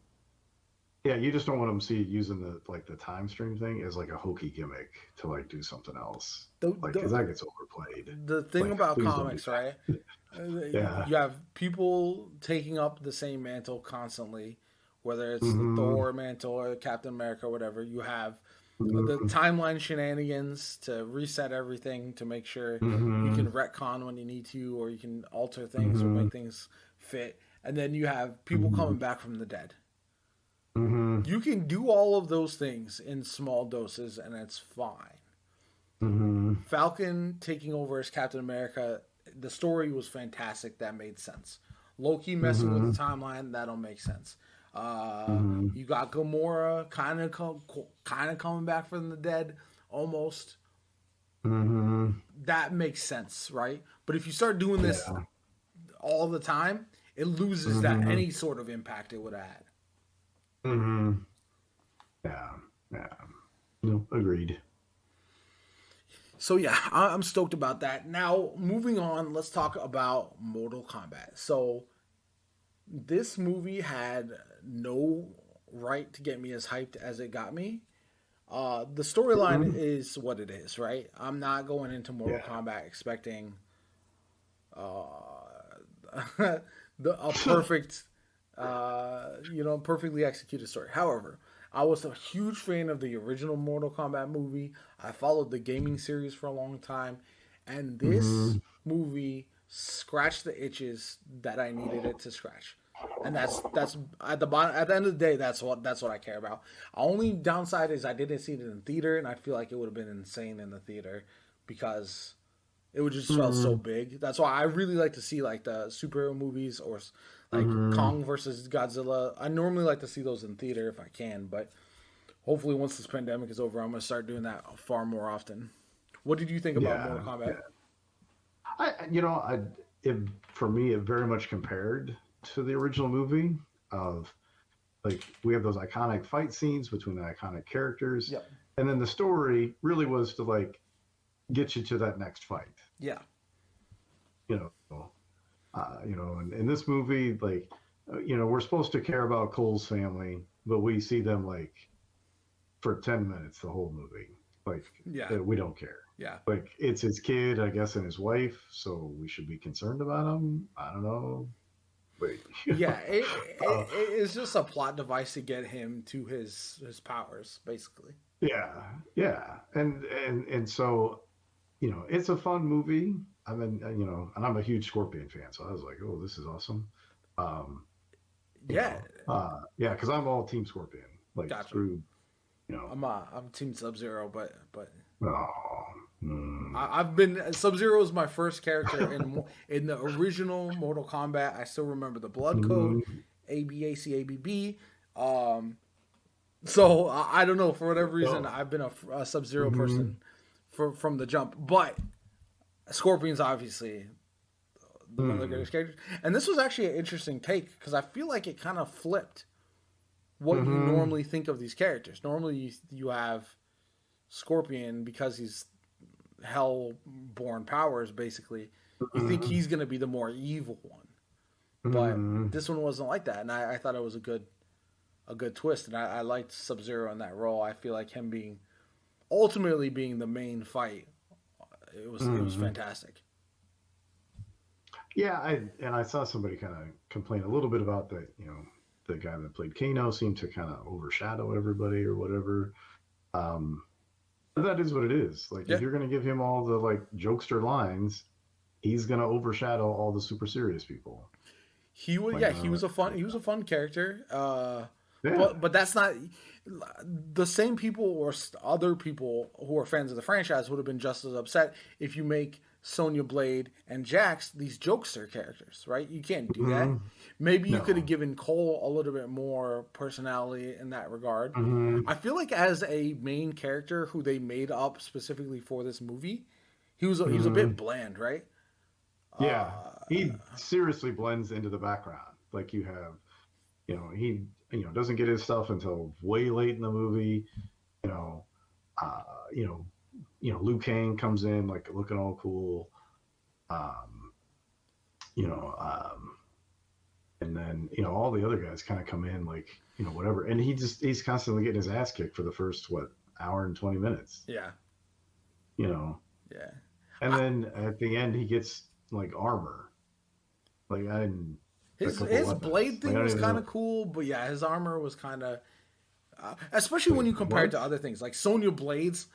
Yeah, you just don't want them to see using the time stream thing as like a hokey gimmick to like do something else. Because that gets overplayed. The thing about please don't do comics, that. right? Yeah. You have people taking up the same mantle constantly, whether it's Mm-hmm. the Thor mantle or Captain America or whatever. You have Mm-hmm. the timeline shenanigans to reset everything to make sure Mm-hmm. you can retcon when you need to, or you can alter things or make things fit. And then you have people coming back from the dead. Mm-hmm. You can do all of those things in small doses, and it's fine. Mm-hmm. Falcon taking over as Captain America, the story was fantastic. That made sense. Loki messing with the timeline, that'll make sense. You got Gamora kind of coming back from the dead, almost. Mm-hmm. That makes sense, right? But if you start doing this Yeah. all the time, it loses that any sort of impact it would have had. Mm-hmm. Yeah. Yeah. No, agreed. So yeah, I'm stoked about that. Now, moving on, let's talk about Mortal Kombat. So this movie had no right to get me as hyped as it got me. The storyline is what it is, right? I'm not going into Mortal Kombat expecting a perfect, perfectly executed story. However, I was a huge fan of the original Mortal Kombat movie. I followed the gaming series for a long time, and this movie scratched the itches that I needed it to scratch. And that's at the bottom. At the end of the day, that's what I care about. Only downside is I didn't see it in the theater, and I feel like it would have been insane in the theater because it would just felt so big. That's why I really like to see like the superhero movies or like Kong versus Godzilla. I normally like to see those in theater if I can, but hopefully once this pandemic is over, I'm going to start doing that far more often. What did you think about Mortal Kombat? For me, it very much compared to the original movie of like we have those iconic fight scenes between the iconic characters, Yep. and then the story really was to like get you to that next fight. Yeah. And in this movie, like, we're supposed to care about Cole's family, but we see them like for 10 minutes the whole movie. Like, Yeah. we don't care. Yeah. Like, it's his kid, I guess, and his wife, so we should be concerned about him. I don't know. Wait. Yeah, uh, it's just a plot device to get him to his powers, basically. yeah, yeah, and so it's a fun movie. I mean, and I'm a huge Scorpion fan, so I was like, oh, this is awesome. Um, Yeah, yeah, because I'm all Team Scorpion. Like, gotcha. screw, you know. I'm Team Sub Zero, but Oh, mm, I've been Sub Zero is my first character in the original Mortal Kombat. I still remember the blood code, mm, ABACABB. So I don't know, for whatever reason oh, I've been a Sub Zero mm, person from the jump, but Scorpion's obviously one of the mm, greatest characters. And this was actually an interesting take because I feel like it kind of flipped what you mm, normally think of these characters. Normally, you have Scorpion because he's hell-born powers. Basically, you think mm, he's going to be the more evil one, but mm. this one wasn't like that, and I thought it was a good twist, and I liked Sub Zero in that role. I feel like him being ultimately being the main fight. It was Mm. fantastic. Yeah, I saw somebody kind of complain a little bit about that. The guy that played Kano seemed to kind of overshadow everybody or whatever. Um, but that is what it is. Like, if Yeah, you're going to give him all the like jokester lines, he's going to overshadow all the super serious people. he was. Like, Yeah, he was a fun character. yeah. But that's not the same people or other people who are fans of the franchise would have been just as upset if you make Sonya Blade and Jax these jokester characters, right? You can't do that. Mm-hmm. Maybe you could have No. given Cole a little bit more personality in that regard. Mm-hmm. I feel like as a main character who they made up specifically for this movie, he was a Mm-hmm. bit bland, right? Yeah, Uh, he seriously blends into the background. Like, he doesn't get his stuff until way late in the movie. You know, uh, you know, Liu Kang comes in like looking all cool. Um, you know, and then all the other guys kind of come in like whatever, and he's constantly getting his ass kicked for the first hour and 20 minutes. yeah, You know, yeah. and then at the end he gets like armor. Like, I didn't. A couple His blade weapons. Like, thing I don't was even kind of know. cool, but yeah, his armor was kind of, especially when Wait, you compare it what? to other things like Sonya Blade's,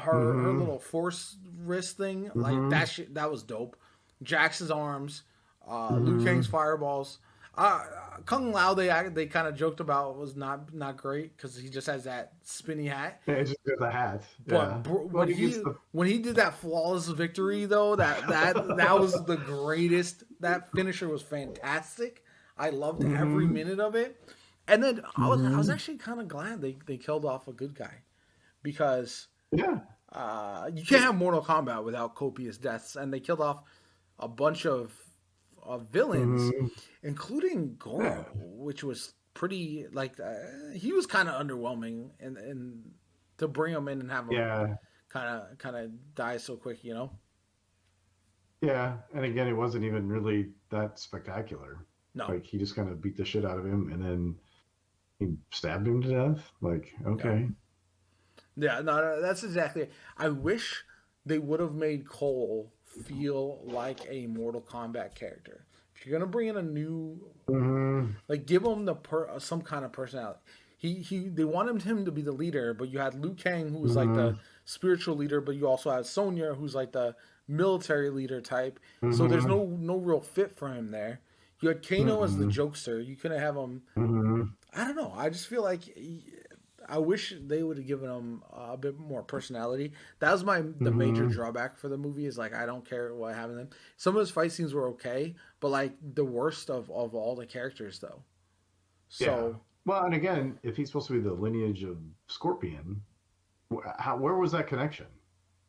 her Mm-hmm. little force wrist thing, like Mm-hmm. that was dope. Jax's arms, Liu Mm-hmm. Kang's fireballs, Kung Lao they kind of joked about was not great because he just has that spinny hat. Yeah, it's just got the hat. But Yeah. Well, he gets when he did that flawless victory though, that was the greatest. That finisher was fantastic. I loved every Mm-hmm. minute of it. And then I was Mm-hmm. actually kind of glad they killed off a good guy because Yeah. you can't have Mortal Kombat without copious deaths, and they killed off a bunch of villains, Mm-hmm. including Yeah. Goro, which was pretty like he was kind of underwhelming, and to bring him in and have him Yeah. kind of die so quick, you know? Yeah. And again, it wasn't even really that spectacular. No, Like, he just kind of beat the shit out of him and then he stabbed him to death. Like, yeah, okay. yeah, no, that's exactly it. I wish they would have made Cole feel like a Mortal Kombat character. If you're gonna bring in a new, Mm-hmm. like, give him some kind of personality. They wanted him to be the leader, but you had Liu Kang, who was like the Mm-hmm. spiritual leader, but you also had Sonya, who's like the military leader type. So there's Mm-hmm. no real fit for him there. You had Kano as the Mm-hmm. jokester. You couldn't have him. Mm-hmm. I don't know. I just feel like I wish they would have given him a bit more personality. That was the major Mm-hmm. drawback for the movie. Is like I don't care what happened to them. Some of his fight scenes were okay, but like the worst of all the characters though. Yeah. So Well, and again, if he's supposed to be the lineage of Scorpion, where was that connection?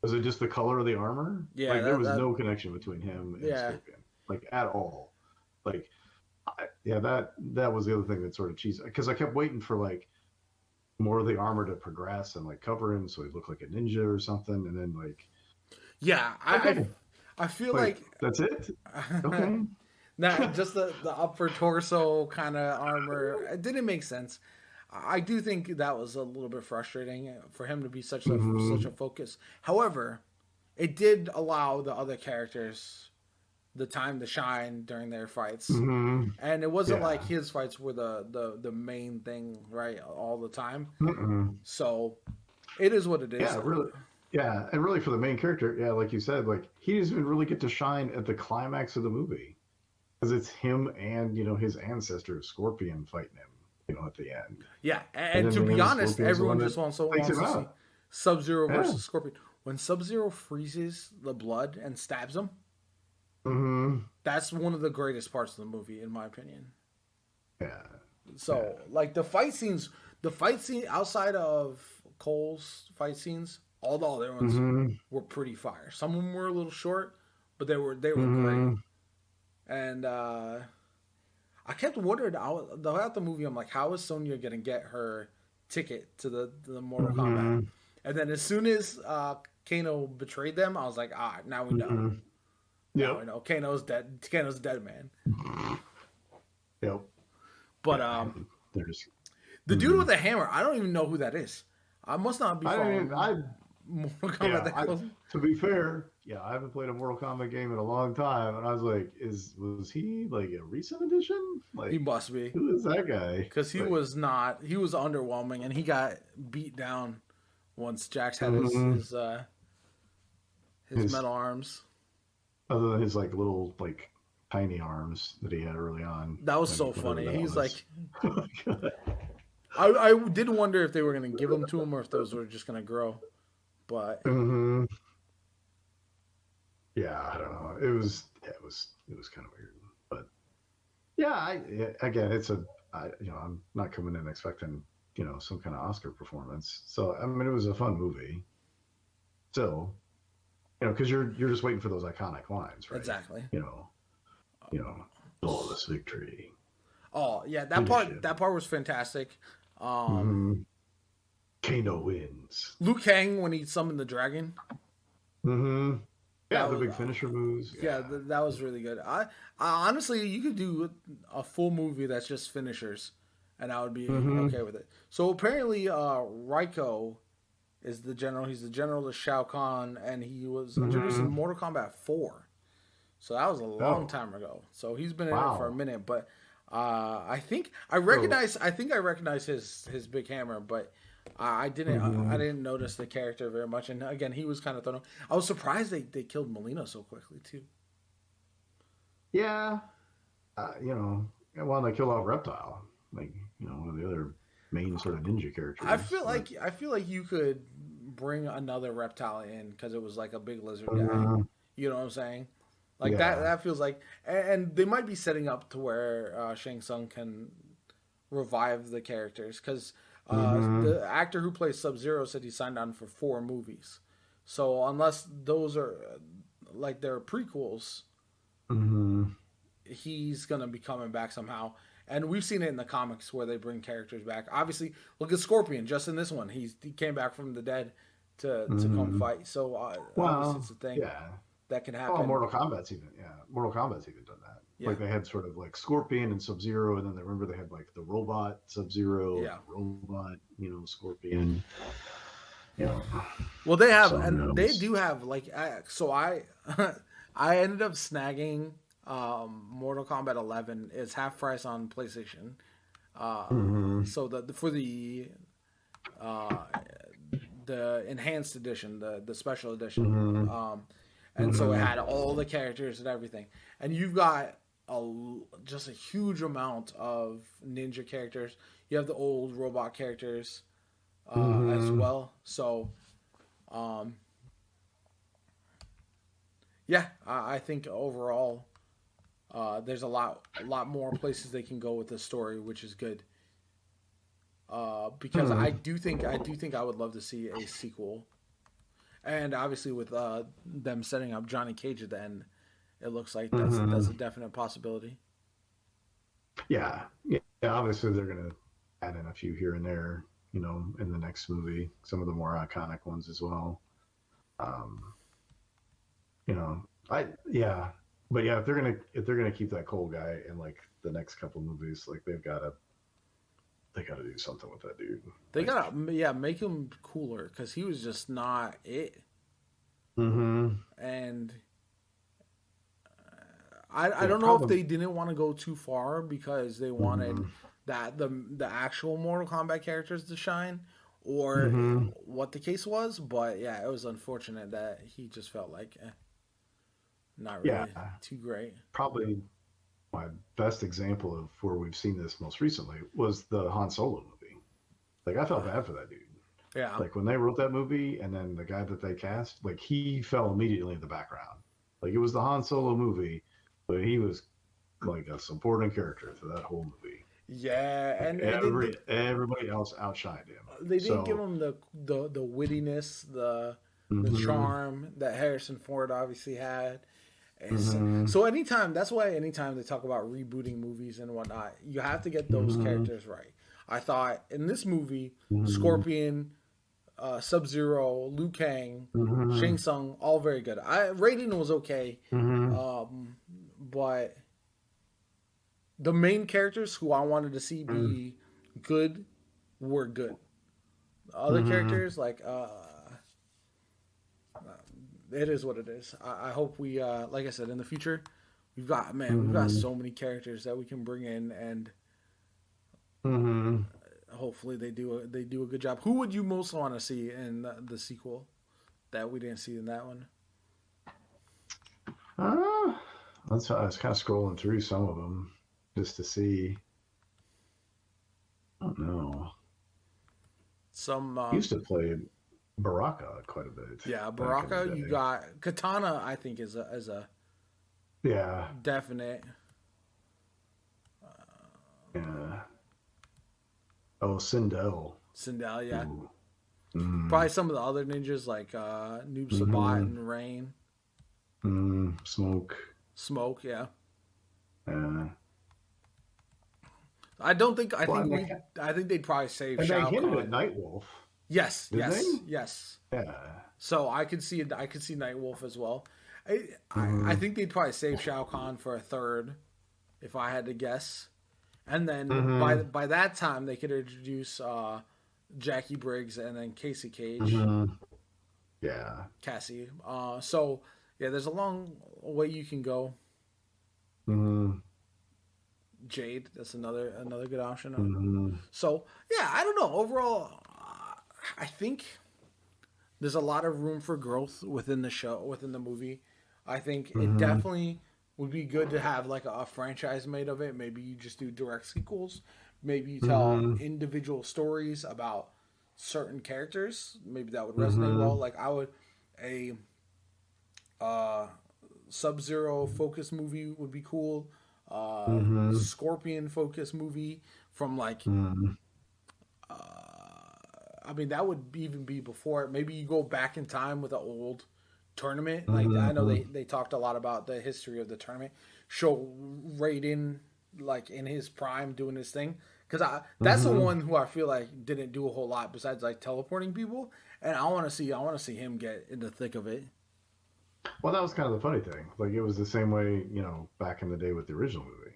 Was it just the color of the armor? yeah, Like, there was that no connection between him and yeah. Scorpion, like, at all. Like, yeah, that was the other thing that sort of cheesy, because I kept waiting for like more of the armor to progress and like cover him so he looked like a ninja or something, and then like, Yeah, okay, I feel like, like that's it. Okay. not just the upper torso kind of armor. It didn't make sense. I do think that was a little bit frustrating for him to be such Mm-hmm. a focus. However, it did allow the other characters the time to shine during their fights. Mm-hmm. And it wasn't Yeah. like his fights were the main thing, right, all the time. Mm-mm. So it is what it is. Yeah, really. Yeah, and really for the main character, yeah, like you said, like he doesn't even really get to shine at the climax of the movie because it's him and his ancestor Scorpion fighting him, at the end. Yeah, and to be honest, everyone just wants to see Sub-Zero versus Scorpion. When Sub-Zero freezes the blood and stabs him, that's one of the greatest parts of the movie, in my opinion. Yeah. So, like the fight scene outside of Cole's fight scenes, all the other ones were pretty fire. Some of them were a little short, but they were great. And I kept wondering throughout the movie, I'm like, how is Sonya gonna get her ticket to the Mortal Kombat? And then as soon as Kano betrayed them, I was like, now we know. Yeah, Now we know. Kano's dead. Kano's a dead man. Yep. But there's the dude with the hammer, I don't even know who that is. I must not be following Mortal Kombat that close. To be fair, I haven't played a Mortal Kombat game in a long time, and I was like, was he like a recent addition? Like he must be. Who is that guy? Because he was not. He was underwhelming, and he got beat down once Jax had his metal arms. Other than his like little like tiny arms that he had early on. That was so funny. He's like, I did wonder if they were going to give them to him or if those were just going to grow. But yeah, I don't know. It was kind of weird. But again, I'm not coming in expecting some kind of Oscar performance. So I mean, it was a fun movie. Still, because you're just waiting for those iconic lines, right? Exactly. Flawless victory. Oh yeah, that part was fantastic. Kano wins. Liu Kang when he summoned the dragon. Yeah, the big finisher moves. Yeah, that was really good. I honestly, you could do a full movie that's just finishers, and I would be okay with it. So apparently, Raiko is the general. He's the general to Shao Kahn, and he was introduced in Mortal Kombat 4. So that was a long time ago. So he's been in it for a minute, but I think I recognize his big hammer, but I didn't notice the character very much. And again, he was kind of thrown. I was surprised they killed Molina so quickly too. Yeah, they killed off Reptile, like one of the other main sort of ninja characters. I feel like you could bring another Reptile in because it was like a big lizard guy. You know what I'm saying? Like that feels like, and they might be setting up to where Shang Tsung can revive the characters because the actor who plays Sub-Zero said he signed on for 4 movies. So unless those are like their prequels, he's gonna be coming back somehow. And we've seen it in the comics where they bring characters back. Obviously, look at Scorpion. Just in this one, he came back from the dead to come fight. So obviously it's a thing. Yeah. That can happen. Oh, Mortal Kombat's even done that. Yeah. Like they had sort of like Scorpion and Sub-Zero, and then they had like the robot Sub-Zero, robot, Scorpion. Well, they have, they do have like. So I ended up snagging Mortal Kombat 11. It's half price on PlayStation. So for the enhanced edition, the special edition. And so it had all the characters and everything. And you've got just a huge amount of ninja characters. You have the old robot characters as well. So, I think overall there's a lot more places they can go with this story, which is good. Because I do think I would love to see a sequel. And obviously, with them setting up Johnny Cage at the end, it looks like that's a definite possibility. Yeah. Obviously, they're gonna add in a few here and there, in the next movie. Some of the more iconic ones as well. But if they're gonna keep that Cole guy in like the next couple movies, like they gotta do something with that dude. They gotta make him cooler because he was just not it. Mm-hmm. And I Yeah, don't know if problem. they didn't want to go too far because they wanted Mm-hmm. that the actual Mortal Kombat characters to shine, or Mm-hmm. what the case was. But yeah, it was unfortunate that he just felt like not Yeah, really too great. probably my best example of where we've seen this most recently was the Han Solo movie. Like, I felt Uh, bad for that dude. yeah, Like when they wrote that movie, and then the guy that they cast, like he fell immediately in the background. Like it was the Han Solo movie, but he was like a supporting character for that whole movie. yeah, Like and everybody else outshined him. they didn't give So, him the wittiness, the mm-hmm, charm that Harrison Ford obviously had. And so, mm-hmm, so anytime that's why anytime they talk about rebooting movies and whatnot, you have to get those mm-hmm, characters right. I thought in this movie, mm-hmm, Scorpion, Sub Zero, Liu Kang, mm-hmm, Shang Tsung, all very good. Rating was okay, mm-hmm, but the main characters who I wanted to see be good were good. Other mm-hmm. characters like it is what it is. I hope we like I said in the future we've got Mm-hmm. so many characters that we can bring in and Mm-hmm. hopefully they do a good job. Who would you most want to see in the sequel that we didn't see in that one? Uh, that's I was kind of scrolling through some of them just to see. I don't know. Some He used to play Baraka quite a bit yeah, back in the Baraka. You day. got Katana. I think is a Yeah, definite. yeah. Oh, Sindel. Sindel, yeah. Ooh. Mm, Probably some of the other ninjas like Noob Sabat mm-hmm. and Rain. Smoke. Smoke, yeah. Uh, I don't think well, and I think they'd probably save they Shao hinted at Kahn. Nightwolf, Yes, didn't yes, they? yes. Yeah. So I could see it. I could see Nightwolf as well. I Mm-hmm. think they'd probably save Shao Kahn for a third, if I had to guess. And then Mm-hmm. by that time they could introduce Jackie Briggs and then Casey Cage, Mm-hmm. Yeah. Cassie. So yeah, there's a long way you can go. Mm-hmm. Jade, that's another good option. Mm-hmm. So yeah, I don't know. Overall, I think there's a lot of room for growth within the show, within the movie. I think it Mm-hmm. definitely would be good to have like a franchise made of it. Maybe you just do direct sequels. Maybe you tell Mm-hmm. individual stories about certain characters. Maybe that would resonate Mm-hmm. well. Like I would a uh, Sub Zero focus movie would be cool. Mm-hmm. Scorpion focus movie from like Mm-hmm. I mean, that would even be before it. Maybe you go back in time with an old tournament. Like I know Mm-hmm. they talked a lot about the history of the tournament. Show Raiden like in his prime doing his thing because I that's the Mm-hmm. one who I feel like didn't do a whole lot besides like teleporting people. And I want to see him get in the thick of it. Well, that was kind of the funny thing. Like it was the same way, back in the day with the original movie.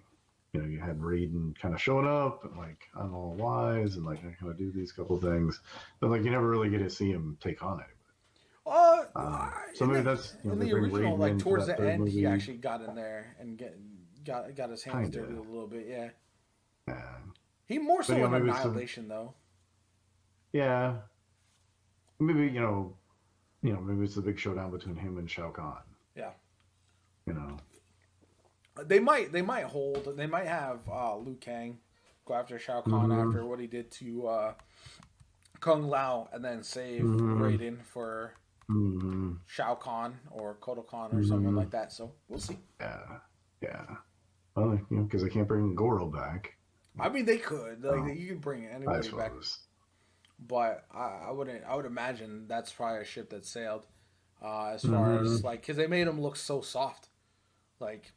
You had Raiden kind of showing up and like I don't know whys and like I kind of do these couple of things, but like you never really get to see him take on anybody. Uh, So maybe that's in they the bring original, Raiden like in for towards that the third end, he movie. actually got in there and got his hands Kind dirty of, a little bit. Yeah, yeah. he more But so in maybe it's some, Annihilation though. yeah. Maybe maybe it's the big showdown between him and Shao Kahn. Yeah. You know. They might hold. They might have Liu Kang go after Shao Kahn Mm-hmm. after what he did to Kung Lao, and then save Mm-hmm. Raiden for Mm-hmm. Shao Kahn or Kotal Kahn or someone Mm-hmm. like that. So we'll see. Yeah. Yeah. Well, because they can't bring Goro back. I mean, they could Oh, you could bring I anybody back, suppose. but I wouldn't. I would imagine that's probably a ship that sailed. As far Mm-hmm. as like, because they made him look so soft. Like,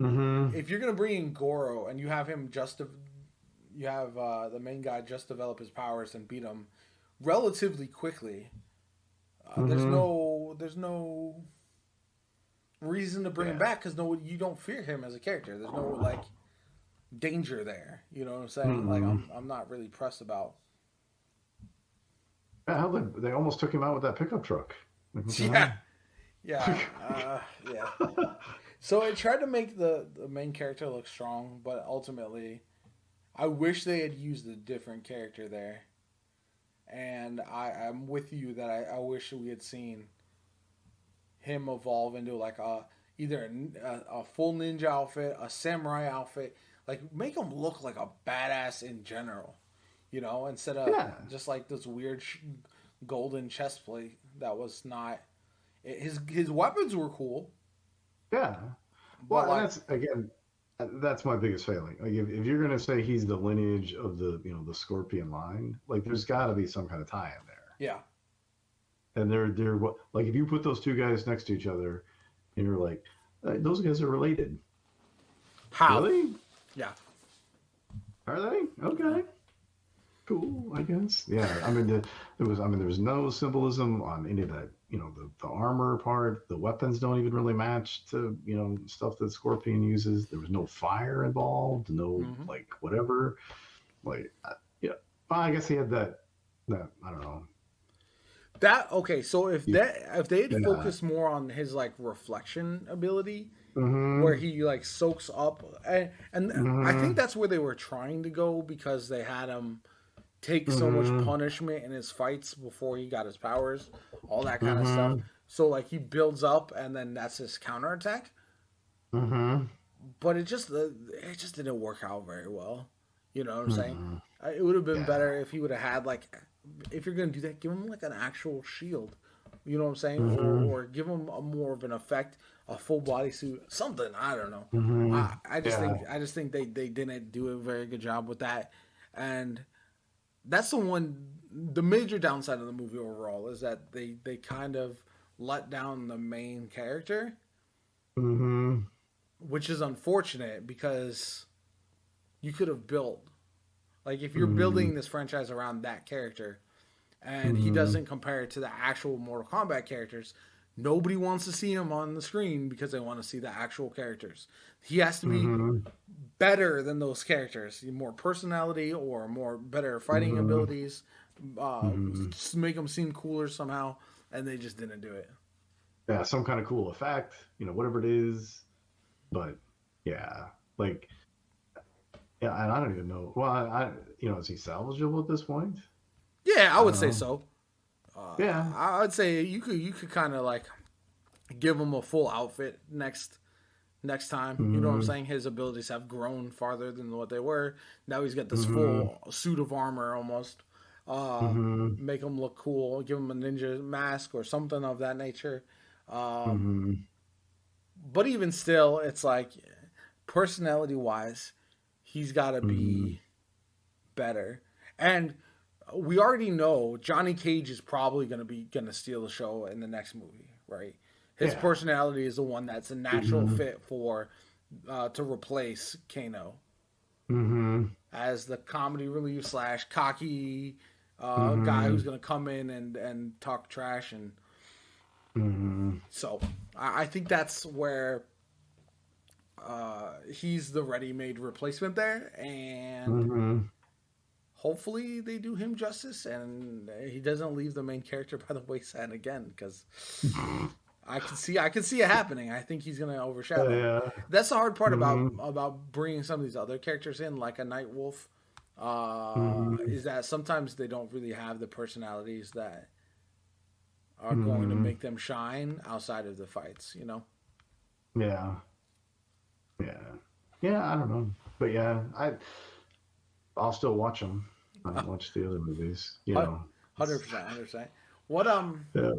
Mm-hmm. if you're gonna bring in Goro and you have him you have the main guy just develop his powers and beat him relatively quickly. Mm-hmm. There's no reason to bring him Yeah. back because you don't fear him as a character. There's no like danger there. You know what I'm saying? Like Mm-hmm. I'm not really pressed about. Yeah, how they almost took him out with that pickup truck. Like, what the Yeah, hell? yeah, yeah. So it tried to make the main character look strong, but ultimately, I wish they had used a different character there. And I'm with you that I wish we had seen him evolve into like either a full ninja outfit, a samurai outfit, like make him look like a badass in general, instead of Yeah, just like this weird golden chest plate that was not. His weapons were cool, yeah. but Well, and like that's again, that's my biggest failing. Like, if you're gonna say he's the lineage of the Scorpion line, like, there's got to be some kind of tie in there. yeah, And they're what, like, if you put those two guys next to each other, and you're like, those guys are related. how Really? yeah Are they? yeah Okay. Cool, I guess. Yeah, I mean, there was no symbolism on any of that. The armor part, the weapons don't even really match to stuff that Scorpion uses. There was no fire involved, no hmm like whatever. Like, yeah, well, I guess he had that I don't know. that okay. So You, if they had yeah. focused more on his like reflection ability, where Mm-hmm. he like soaks up, and I think Mm-hmm. that's where they were trying to go because they had him take so much Mm-hmm. punishment in his fights before he got his powers, all that kind of stuff. Mm-hmm. So like he builds up and then that's his counterattack. Mm-hmm. But it just didn't work out very well. You know what I'm saying? Mm-hmm. It would have been Yeah. better if he would have had like, if you're gonna do that, give him like an actual shield. You know what I'm saying? Mm-hmm. Or give him a more of an effect, a full body suit, something. I don't know. Mm-hmm. I Yeah. just think they didn't do a very good job with that, and that's the major downside of the movie overall is that they kind of let down the main character, Mm-hmm. which is unfortunate because you could have built, like, if you're Mm-hmm. building this franchise around that character and he Mm-hmm. doesn't compare to the actual Mortal Kombat characters, nobody wants to see him on the screen because they want to see the actual characters. He has to be Mm-hmm. better than those characters, more personality or more better fighting Mm-hmm. abilities, Mm-hmm. just to make him seem cooler somehow, and they just didn't do it. Yeah, some kind of cool effect, whatever it is. But yeah, like, yeah, and I don't even know. Well, is he salvageable at this point? Yeah, I I would don't say know. so. Yeah. I would say you could kind of like give him a full outfit next time. You know what I'm Mm-hmm. saying? His abilities have grown farther than what they were. Now he's got this Mm-hmm. full suit of armor almost. Uh, Mm-hmm. Make him look cool. Give him a ninja mask or something of that nature. Um, Mm-hmm. but even still, it's like personality wise, he's got to Mm-hmm. be better. And we already know Johnny Cage is probably going to steal the show in the next movie, right? His Yeah. personality is the one that's a natural Mm-hmm. fit for to replace Kano Mm-hmm. as the comedy relief slash cocky guy Mm-hmm. who's going to come in and talk trash. And Mm-hmm. so I think that's where he's the ready-made replacement there, and Mm-hmm. hopefully they do him justice and he doesn't leave the main character by the wayside again, because I can see it happening. I think he's gonna overshadow him. Yeah. That's the hard part about Mm-hmm. bringing some of these other characters in, like a Night Wolf, Mm-hmm. is that sometimes they don't really have the personalities that are going to Mm-hmm. make them shine outside of the fights. Yeah. Yeah. Yeah. I don't know, but yeah, I'll still watch them. I don't watch the other movies. 100%, 100%. What Yeah.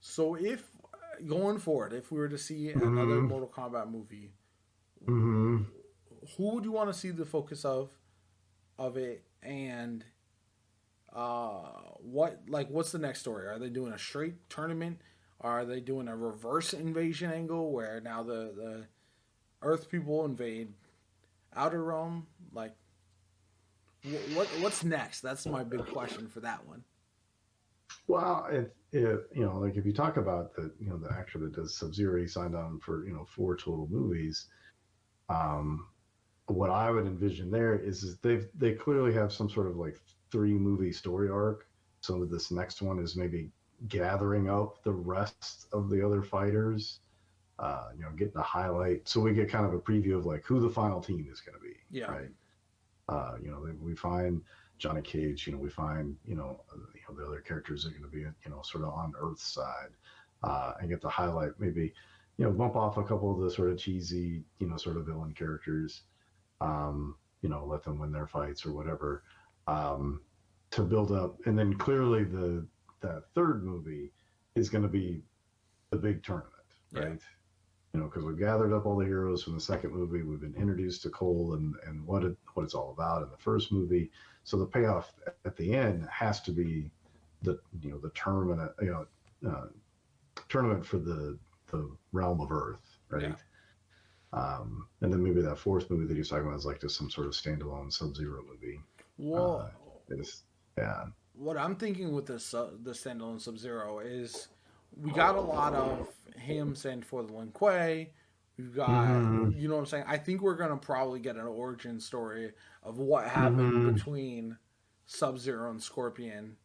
So if going forward, if we were to see another Mm-hmm. Mortal Kombat movie, Mm-hmm. who would you want to see the focus of it, and what's the next story? Are they doing a straight tournament? Are they doing a reverse invasion angle where now the Earth people invade Outer Realm? Like, what's next? That's my big question for that one. Well, like, if you talk about the actor that does Sub-Zero, he signed on for 4 total movies. Um, what I would envision there is they clearly have some sort of like 3-movie story arc. So this next one is maybe gathering up the rest of the other fighters, getting the highlight. So we get kind of a preview of like who the final team is going to be. Yeah. Right. We find Johnny Cage, we find, the other characters are going to be, sort of on Earth's side, and get to highlight maybe, bump off a couple of the sort of cheesy, sort of villain characters, let them win their fights or whatever, to build up. And then clearly that third movie is going to be the big tournament, right? Yeah. Because we've gathered up all the heroes from the second movie. We've been introduced to Cole and what it's all about in the first movie. So the payoff at the end has to be the tournament, tournament for the realm of Earth, right? Yeah. And then maybe that fourth movie that you're talking about is like just some sort of standalone Sub-Zero movie. Whoa. Yeah. What I'm thinking with the standalone Sub-Zero is we got a lot of him saying for the Lin Kuei. We've got, you know what I'm saying? I think we're going to probably get an origin story of what happened between Sub-Zero and Scorpion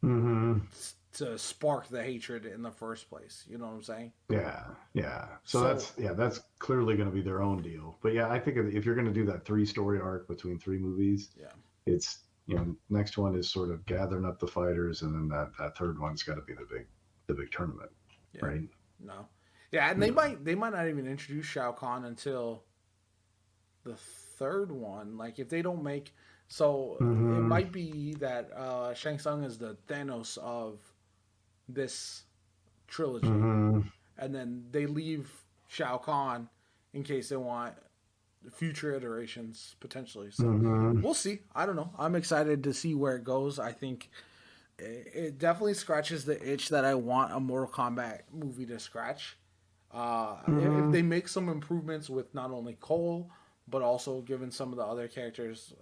to spark the hatred in the first place. You know what I'm saying? Yeah. So that's clearly going to be their own deal. But yeah, I think if you're going to do that 3-story arc between 3 movies, it's, next one is sort of gathering up the fighters, and then that third one's got to be the big tournament, right? No. Yeah, and they might not even introduce Shao Kahn until the third one. Like if they don't make it might be that Shang Tsung is the Thanos of this trilogy, and then they leave Shao Kahn in case they want future iterations potentially. So we'll see. I don't know. I'm excited to see where it goes. I think it definitely scratches the itch that I want a Mortal Kombat movie to scratch. If they make some improvements with not only Cole, but also giving some of the other characters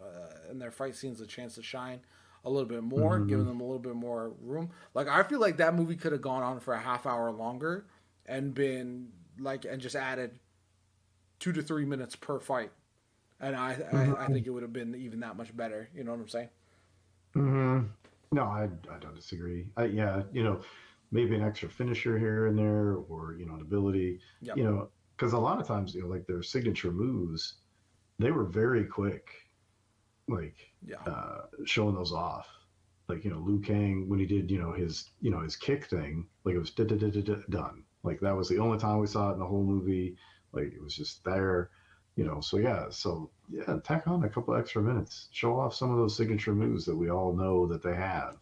and their fight scenes a chance to shine a little bit more, giving them a little bit more room. Like I feel like that movie could have gone on for a half hour longer and been and just added 2 to 3 minutes per fight, and I think it would have been even that much better. You know what I'm saying? No, I don't disagree. Maybe an extra finisher here and there, or an ability. Because a lot of times, like their signature moves, they were very quick, showing those off. Like Liu Kang when he did his kick thing, like it was done. Like that was the only time we saw it in the whole movie. Like it was just there, So tack on a couple extra minutes, show off some of those signature moves that we all know that they have.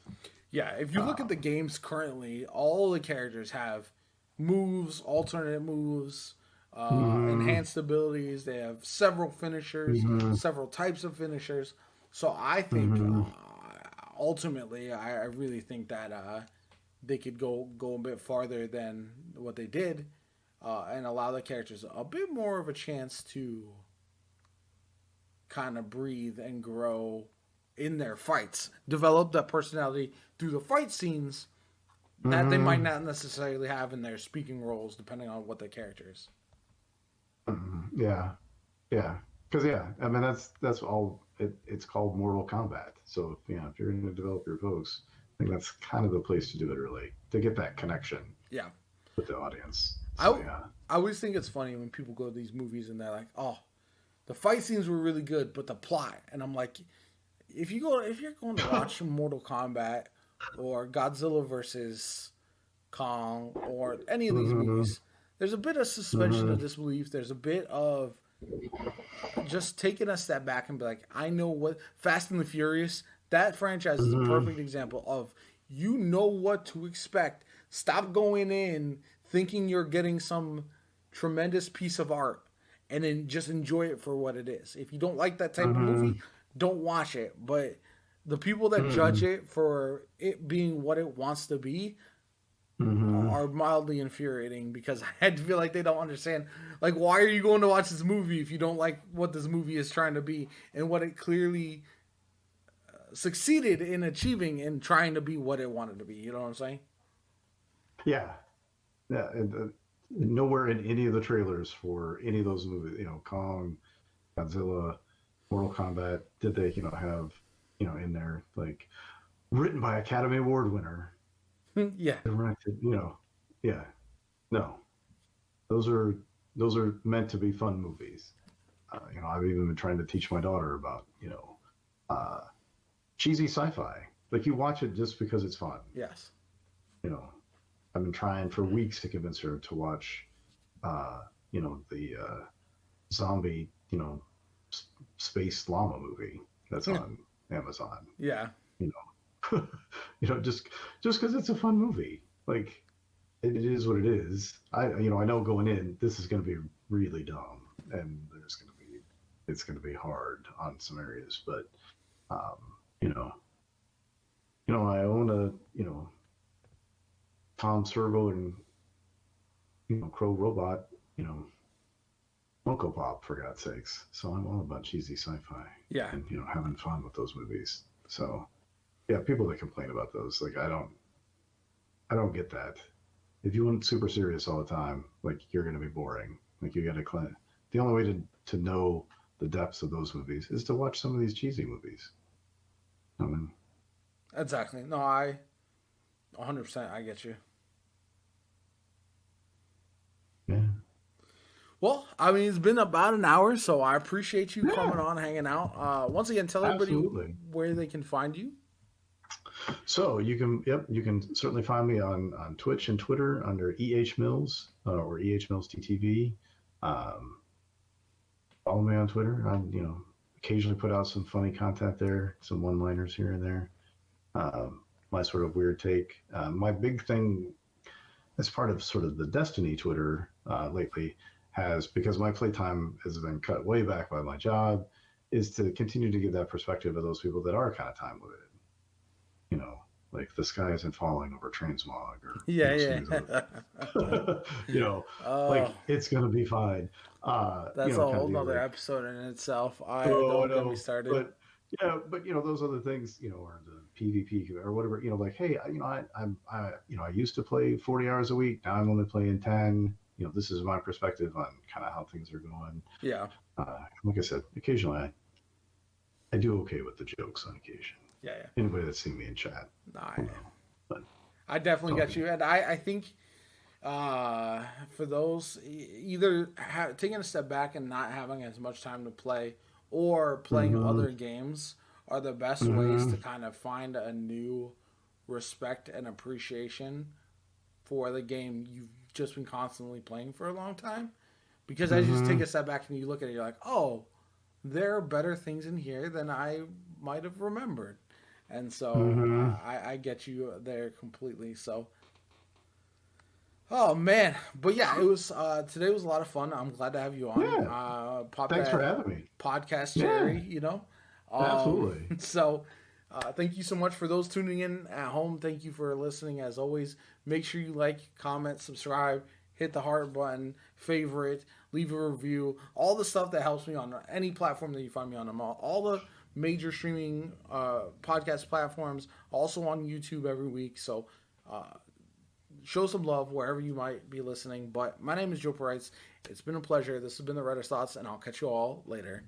Yeah, if you look at the games currently, all the characters have moves, alternate moves, enhanced abilities. They have several finishers, several types of finishers. So I think ultimately, I really think that they could go a bit farther than what they did. And allow the characters a bit more of a chance to kind of breathe and grow in their fights. Develop that personality through the fight scenes that they might not necessarily have in their speaking roles, depending on what the character is. Yeah. Because I mean that's all. It's called Mortal Kombat. So if you're going to develop your folks, I think that's kind of the place to do it, really, to get that connection. Yeah. With the audience. So, I always think it's funny when people go to these movies and they're like, "Oh, the fight scenes were really good, but the plot." And I'm like, if you're going to watch Mortal Kombat or Godzilla versus Kong or any of these movies, there's a bit of suspension of disbelief. There's a bit of just taking a step back and be like, I know what Fast and the Furious, that franchise is a perfect example of what to expect. Stop going in thinking you're getting some tremendous piece of art and then just enjoy it for what it is. If you don't like that type of movie, don't watch it. But the people that judge it for it being what it wants to be are mildly infuriating, because I feel like they don't understand. Like, why are you going to watch this movie if you don't like what this movie is trying to be and what it clearly succeeded in achieving and trying to be what it wanted to be? You know what I'm saying? Yeah. Nowhere in any of the trailers for any of those movies, Kong, Godzilla, Mortal Kombat, did they, have, in there, like, written by Academy Award winner, Yeah. directed, yeah, no, those are meant to be fun movies. I've even been trying to teach my daughter about, uh, cheesy sci-fi. Like you watch it just because it's fun. Yes. You know, I've been trying for weeks to convince her to watch, uh, the zombie, space llama movie that's on Amazon. Yeah. You know, just because it's a fun movie. Like it is what it is. I know going in, this is going to be really dumb, and it's going to be hard on some areas, but um, you know, I own a Tom Servo and Crow Robot, you know, Funko Pop for God's sakes. So I'm all about cheesy sci-fi Yeah. and having fun with those movies. So yeah, people that complain about those, like I don't get that. If you want super serious all the time, like you're going to be boring. Like you got to clean. The only way to know the depths of those movies is to watch some of these cheesy movies. I mean, Exactly. No, I 100% I get you. yeah, Well, I mean, it's been about an hour, so I appreciate you yeah, coming on, hanging out. Once again, tell everybody absolutely. where they can find you. So you can certainly find me on Twitch and Twitter under Ehmills or Ehmills TTV. Um, Follow me on Twitter. I occasionally put out some funny content there, some one-liners here and there. My sort of weird take. My big thing, as part of sort of the Destiny Twitter lately, has, because my playtime has been cut way back by my job, is to continue to give that perspective of those people that are kind of time limited. Like the sky isn't falling over transmog or Yeah, some of these yeah. other Oh, like it's gonna be fine. that's a Kind of whole deal. nother Like, episode in itself. I oh, I don't get me know, started. but yeah, but those other things, or the PvP or whatever, like, hey, I used to play 40 hours a week. Now I'm only playing 10. This is my perspective on kind of how things are going. Yeah, Like I said, occasionally I do okay with the jokes on occasion. yeah, yeah. Anybody that's seen me in chat No, will know, but I it's definitely all get good. you, and I think for those either taking a step back and not having as much time to play, or playing Mm-hmm. other games are the best ways Mm-hmm. to kind of find a new respect and appreciation for the game you've just been constantly playing for a long time. Because as you just take Mm-hmm. a step back and you look at it, you're like, oh, there are better things in here than I might have remembered. And so Mm-hmm. I get you there completely. So, oh man, but yeah, it was today was a lot of fun. I'm glad to have you on. Yeah. Pop Thanks for that having me. podcast Yeah. cherry, you know. Absolutely. So, thank you so much for those tuning in at home. Thank you for listening. As always, make sure you like, comment, subscribe, hit the heart button, favorite, leave a review, all the stuff that helps me on any platform that you find me on. I'm all the major streaming podcast platforms, also on YouTube every week. So, uh, show some love wherever you might be listening. But my name is JoPaWrites. It's been a pleasure. This has been the Writer's Thoughts, and I'll catch you all later.